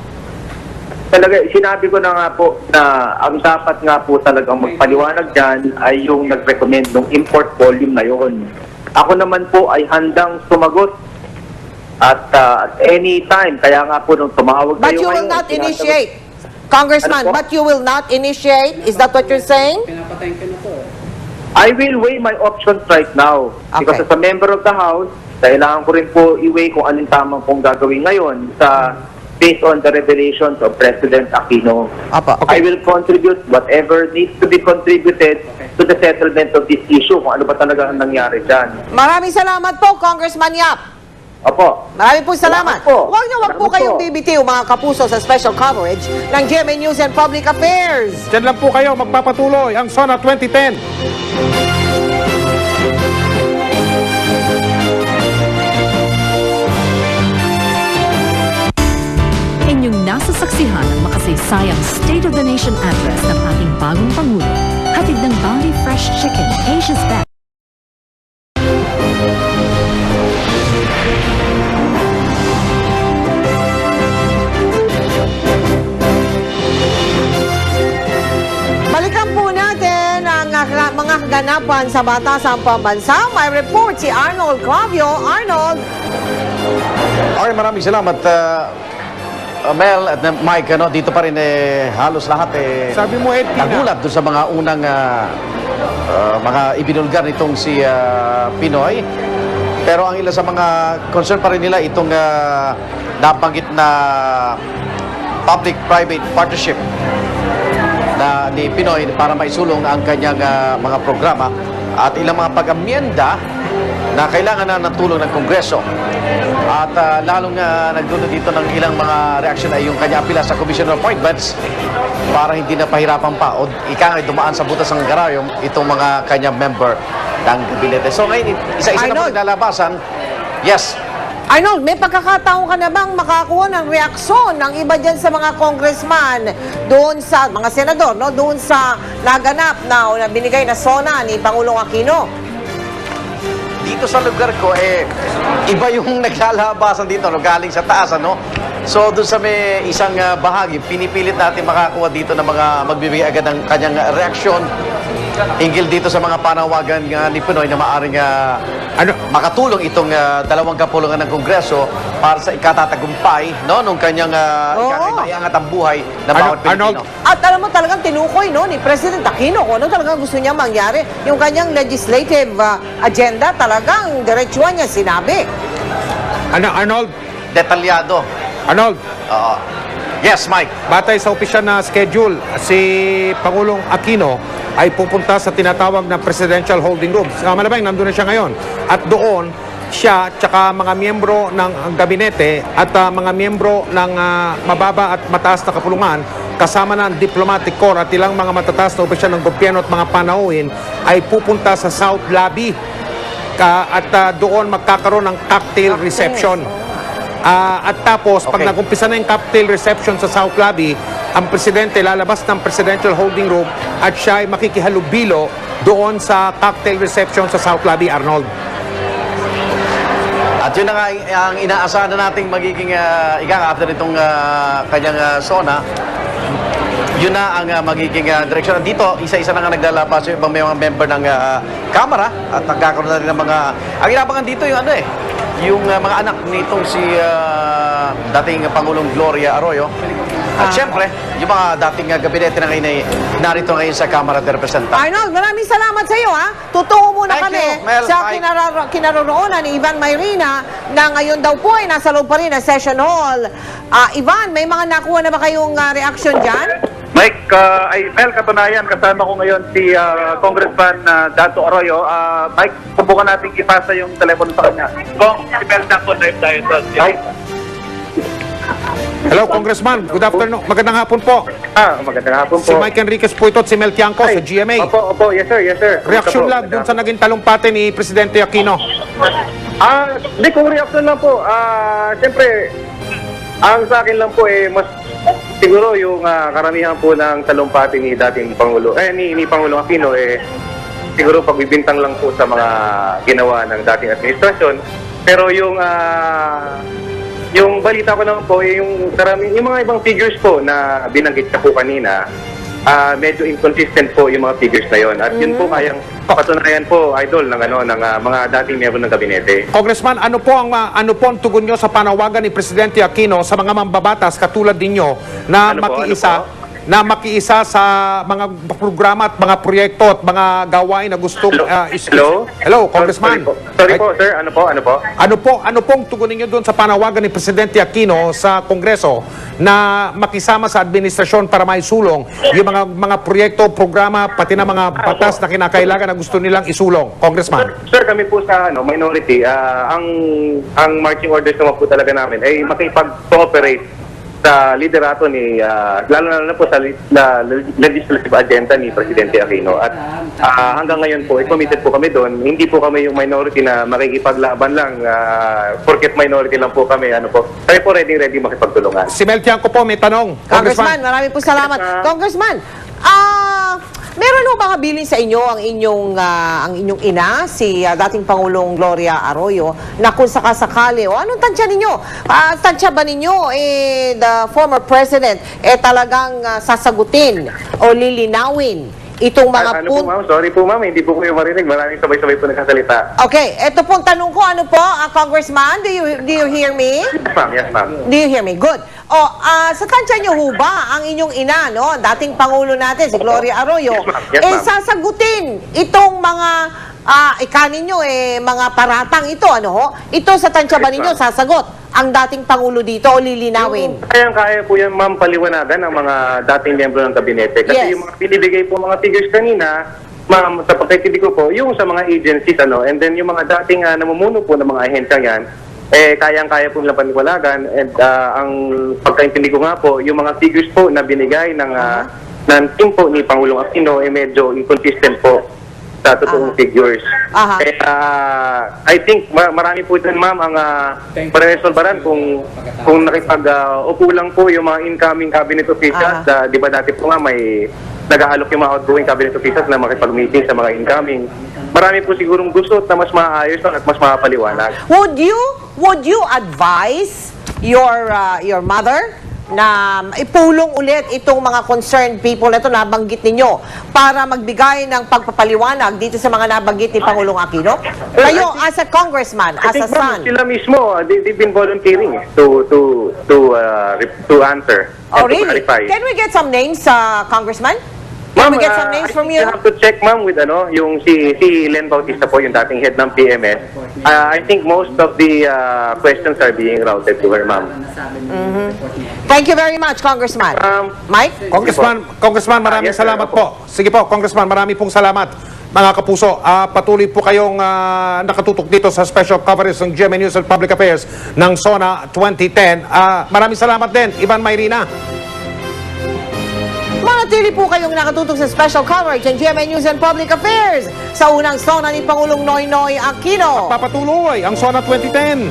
Talaga, sinabi ko na nga po na ang dapat nga po talagang magpaliwanag dyan ay yung nag-recommend ng import volume na yun. Ako naman po ay handang sumagot at any time. Kaya nga po nung tumawag But kayo you will ngayon, not initiate, Congressman, Ano po? but you will not initiate? Is that what you're saying? I will weigh my options right now. Because as a member of the House, kailangan ko rin po i-weigh kung anong tamang pong gagawin ngayon based on the revelations of President Aquino. I will contribute whatever needs to be contributed to the settlement of this issue, kung ano ba talaga ang nangyari dyan. Maraming salamat po, Congressman Yap. Opo. Maraming po salamat. Huwag niyo wag po Salamat kayong po. bibitiw, mga kapuso, sa special coverage ng GMA News and Public Affairs. Diyan lang po kayo magpapatuloy ang SONA 2010. Inyong nasasaksihan ang makasaysayang State of the Nation Address ng ating bagong Pangulo. Hatid ng Bounty Fresh Chicken, Asia's Best. Balikan po natin ang mga kaganapan sa batasang pambansa. May report si Arnold Clavio. Arnold. Okay, maraming salamat. Mel at Mike, dito pa rin halos lahat Sabi mo, nagulat doon sa mga unang mga ibinulgar nitong si Pinoy. Pero ang ilan sa mga concern pa rin nila itong nabanggit na public-private partnership na ni Pinoy para maisulong ang kanyang mga programa at ilang mga pag-amyenda na kailangan na ng tulong ng Kongreso. At lalong nagdulot dito ng ilang mga reaksyon ay yung kanya apila sa Commission on Appointments para hindi na pahirapan pa o ikangay dumaan sa butas ng garayom itong mga kanyang member ng gabinete. So ngayon, isa-isa na po nilalabasan. Yes. Arnold, may pagkakataon ka na bang makakuha ng reaksyon ng iba dyan sa mga congressman doon sa mga senador, no? Doon sa naganap na binigay na SONA ni Pangulong Aquino? Dito sa lugar ko, iba yung naglalabasan dito, galing sa taas, ano? So, doon sa may isang bahagi, pinipilit natin makakuha dito ng mga magbibigay agad ng kanyang reaksyon hinggil dito sa mga panawagan ni Pinoy na maaaring makatulong itong dalawang kapulungan ng Kongreso para sa ikatatagumpay, no, nung kanyang maiangat ang buhay na bawat Pilipino. At alam mo talagang tinukoy ni President Aquino kung ano talagang gusto niya mangyari. Yung kanyang legislative agenda talagang diretsuhan niya sinabi. Arnold? Detalyado. Arnold? Yes, Mike. Batay sa opisyal na schedule, si Pangulong Aquino ay pupunta sa tinatawag na Presidential Holding Room. Malamang nandun na siya ngayon. At doon, siya tsaka mga miyembro ng gabinete at mga miyembro ng mababa at mataas na kapulungan kasama ng diplomatic corps at ilang mga matataas na opisyal ng gobyerno at mga panauhin ay pupunta sa South Lobby at doon magkakaroon ng cocktail reception. At tapos, pag nag-umpisa na yung cocktail reception sa South Lobby, ang presidente lalabas ng Presidential Holding Room at siya ay makikihalubilo doon sa cocktail reception sa South Lobby, Arnold. At yun na nga ang inaasahan na nating magiging after itong kanyang SONA. Yun na ang magiging direksyon. Dito, isa-isa na nga naglalabas yung ibang mga member ng Kamara at nagkakaroon na rin ng mga... Ang inabangan dito yung yung mga anak nitong si dating Pangulong Gloria Arroyo. At syempre, yung mga dating gabinete na ngayon ay narito ngayon sa Kamara de Representantes. Arnold, maraming salamat sa iyo, ha? Tutungo muna kami sa kinaroroonan ni Ivan Mayrina na ngayon daw po ay nasa loob pa rin na session hall. Ivan, may mga nakuha na ba kayong reaction dyan? Mike, Mel, katunayan, kasama ko ngayon si Congressman Dato Arroyo. Mike, subukan natin ipasa yung telepono sa kanya. Kung si Mel Dato, live tayo doon. Hello, Congressman. Good afternoon. Magandang hapon po. Magandang hapon po. Si Mike Enriquez po ito at si Mel Tiangco sa GMA. Opo, yes sir. Reaksyon lang dun sa naging talumpati ni Presidente Aquino. Hindi kung reaction lang po. Siyempre, ang sa akin lang po mas siguro yung karamihan po ng talumpati ni dating Pangulo, ni Pangulong Aquino, siguro pagbibintang lang po sa mga ginawa ng dating administrasyon. Pero yung balita ko naman po, yung mga ibang figures po na binanggit niya po kanina, medyo inconsistent po yung mga figures na yon. At yun po kayang patunayan po, idol, ng mga dating miyembro ng gabinete. Congressman, ano po ang tugon nyo sa panawagan ni Presidente Aquino sa mga mambabatas katulad ninyo na makiisa sa mga programa at mga proyekto at mga gawain na gustong Hello, Congressman. Sorry po, sir. Ano po? Ano pong tugon ninyo doon sa panawagan ni Presidente Aquino sa Kongreso na makisama sa administrasyon para maisulong yung mga proyekto, programa, pati na mga batas na kinakailangan na gusto nilang isulong? Congressman. Sir, kami po sa minority, ang marching orders naman po talaga namin ay makipag-cooperate sa liderato ni lalo na po sa legislative agenda ni Presidente Aquino. At hanggang ngayon po, committed po kami doon. Hindi po kami yung minority na makikipaglaban lang porket minority lang po kami. Kami po ready makipagtulungan. Si Mel Tiangco po may tanong. Congressman, maraming po salamat. Congressman, meron ho ba kabilin sa inyo ang inyong ina, si dating Pangulong Gloria Arroyo, na kung sakasakali, anong tansya ninyo? Tansya ba ninyo, the former president, talagang sasagutin o lilinawin itong mga Sorry po ma'am, hindi po kayo marinig. Maraming sabay-sabay po nagkasalita. Okay, ito pong tanong ko, Congressman, do you hear me? Yes ma'am. Do you hear me? Good. Sa tansya nyo ho ba ang inyong ina, dating Pangulo natin, si Gloria Arroyo, Yes, ma'am. sasagutin itong mga ikanin nyo, mga paratang ito, ito sa tansya ba ninyo, sasagot ang dating Pangulo dito o lilinawin? Kaya po yan ma'am paliwanagan ng mga dating miyembro ng kabinete. Kasi yung mga binibigay po mga figures kanina, ma'am, sa pagkaintindi ko po, yung sa mga agencies, and then yung mga dating namumuno po ng mga ahensya yan, kayang-kaya po nilang paniwalagan. And ang pagkaintindi ko nga po, yung mga figures po na binigay ng team po ni Pangulong Aquino, medyo inconsistent po sa totoong figures. I think marami po dyan ma'am ang paresolbaran kung nakipag-upo lang po yung mga incoming cabinet officials. Di ba dati po nga may nag-aalok yung mga outgoing cabinet officials na makipag-meeting sa mga incoming. Marami po sigurong gusto na mas maayos at mas mapaliwanag. Would you advise your mother na ipulong ulit itong mga concerned people na ito nabanggit ninyo para magbigay ng pagpapaliwanag dito sa mga nabanggit ni Pangulong Aquino? Kayo, as a congressman, as a son. Sila mismo, they've been volunteering to answer. Oh, really? Can we get some names, Congressman? Can we get some names from you? You have to check, ma'am, with yung si Len Bautista po, yung dating head ng PMS. I think most of the questions are being routed to her, ma'am. Thank you very much, Congressman. Mike? Congressman, maraming salamat po. Sige po, Congressman, maraming pong salamat. Mga kapuso, patuloy po kayong nakatutok dito sa special coverage ng GMA News and Public Affairs ng SONA 2010. Maraming salamat din, Ivan Mayrina. Manatili po kayong nakatutok sa special coverage ng GMA News and Public Affairs sa unang SONA ni Pangulong Noynoy Aquino. Papatuloy ang SONA 2010.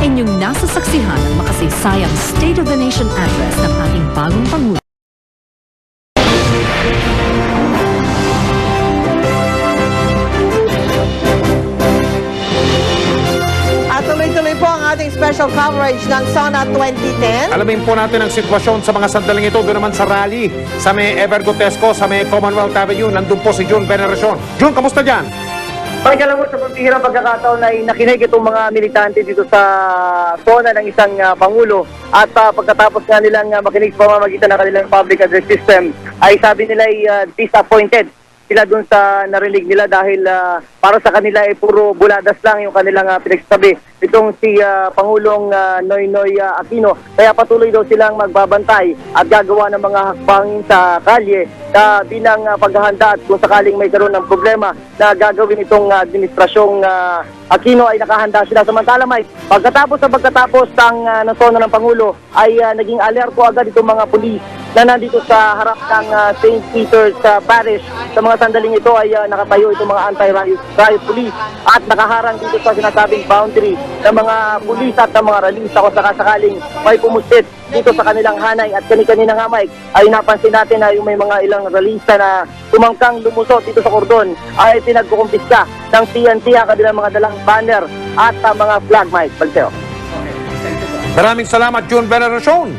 Inyong nasa saksihan ang makasaysayang State of the Nation address ng ating bagong Pangulo. Tuloy-tuloy po ang ating special coverage ng SONA 2010. Alamin po natin ang sitwasyon sa mga sandaling ito doon naman sa rally sa may Evergotesco, sa may Commonwealth Avenue. Nandun po si June Veneracion. June, kamusta dyan? Pagkala mo sa pagbihirang pagkakataon ay nakinig itong mga militante dito sa SONA ng isang Pangulo. At pagkatapos nga nilang makinig sa pamamagitan ng kanilang public address system, ay sabi nila ay disappointed sila dun sa narinig nila dahil para sa kanila ay puro buladas lang yung kanilang pinagsasabi itong si Pangulong Noynoy Aquino. Kaya patuloy daw silang magbabantay at gagawa ng mga hakbangin sa kalye bilang paghahanda at kung sakaling may karoon ng problema na gagawin itong administrasyong Aquino ay nakahanda sila. Samantala, Mike, pagkatapos ng nasona ng Pangulo ay naging alerto agad itong mga pulis na nandito sa harap ng St. Peter's Parish. Sa mga sandaling ito ay nakatayo itong mga anti-riot police at nakaharang dito sa sinasabing boundary ng mga pulis at ng mga ralista kung sakasakaling may pumusit dito sa kanilang hanay. At kanina nga, Mike, ay napansin natin na yung may mga ilang ralista na tumangkang lumusot dito sa kordon ay pinagkukumpiska ng TNT ang kanilang mga dalang banner at mga flag, Mike. Palseo. Maraming salamat, June Veneracion.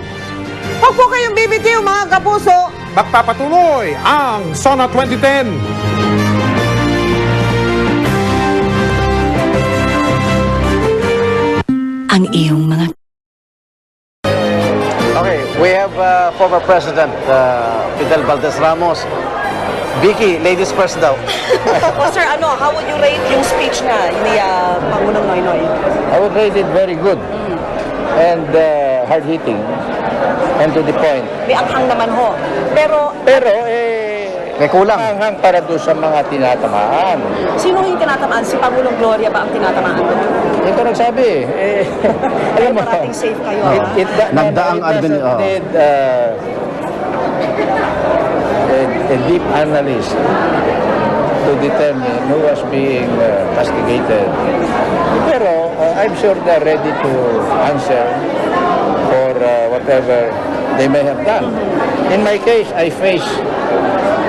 Huwag po kayong bibitiw, mga kapuso. Magpapatuloy ang SONA 2010. Ang iyong mga Okay, we have former President Fidel Valdez Ramos. Vicky, ladies first daw. Sir, how would you rate yung speech na ni Pangulong Noynoy? I would rate it very good and hard-hitting and to the point. May anghang naman ho. Pero may kulang. Anghang para doon sa mga tinatamaan. Sino yung tinatamaan? Si Pangulong Gloria ba ang tinatamaan? Ito nagsabi alam mo, parating safe kayo. Nagdaang need a deep analyst to determine who was being castigated. Pero I'm sure they're ready to answer for whatever they may have done. In my case, I face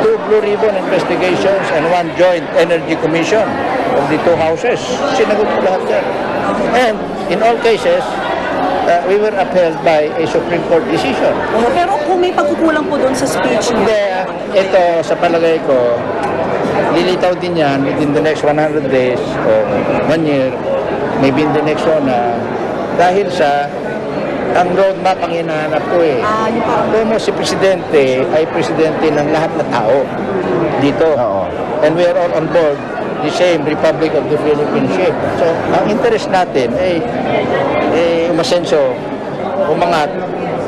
2 Blue Ribbon investigations and 1 Joint Energy Commission of the 2 houses. Sinagot ko lahat yan. And in all cases, we were upheld by a Supreme Court decision. Pero kung may pagkukulang po doon sa speech niya. Ito, sa palagay ko, lilitaw din yan within the next 100 days or 1 year, maybe in the next one, dahil sa ang roadmap ang hinahanap ko Kung si Presidente ay Presidente ng lahat na tao dito. And we are all on board the same Republic of the Philippines shape. So, ang interest natin ay umasenso, umangat,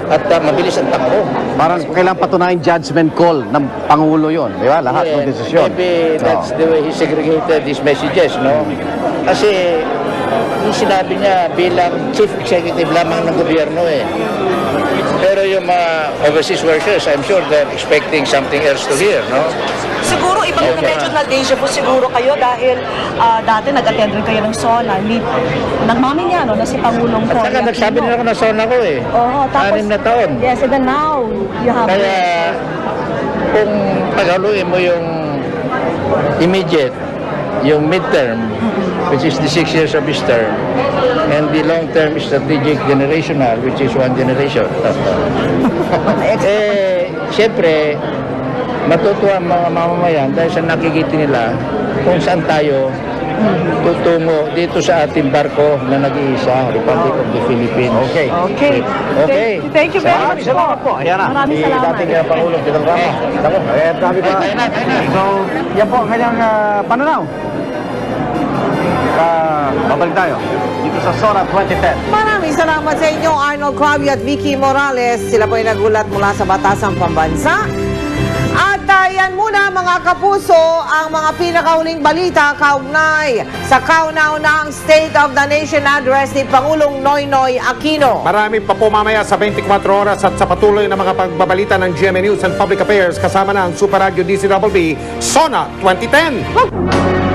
at mabilis ang takbo. Parang kailangan patunayan judgment call ng Pangulo yon, di ba? Lahat ng desisyon. Maybe that's the way he segregated his messages, no? Kasi yung sinabi niya bilang chief executive lamang ng gobyerno Pero yung mga overseas workers, I'm sure they're expecting something else to hear, no? Siguro ibang regional deja vu siguro kayo dahil dati nag-attend rin kayo ng SONA. Nagmamin niya na si Pangulong At saka nagsabi nila ako na SONA ko tapos 6 na taon. Yes, and then now you have Kaya kung paghaluin mo yung immediate, yung midterm, which is the 6 years of his term, and the long-term strategic generational, which is 1 generation. Siyempre, matutuwa ang mga mamamayan dahil sa nakikita nila kung saan tayo tutungo dito sa ating barko na nag-iisa, Republic of the Philippines. Okay. Thank you very much. Salamat po. Ayan na. Maraming salamat. Dating Pangulong Fidel Ramos. Dami pa. So, yan po ang kanyang pananaw. Babalik tayo dito sa SONA 2010. Maraming salamat sa inyo, Arnold Clavio at Vicky Morales. Sila po ay nagulat mula sa Batasang Pambansa. At yan muna mga kapuso, ang mga pinakahuling balita kaugnay sa kauna-unahang State of the Nation Address ni Pangulong Noynoy Aquino. Marami pa po mamaya sa 24 oras at sa patuloy na mga pagbabalita ng GMA News and Public Affairs kasama na ang Super Radio DCWB SONA 2010.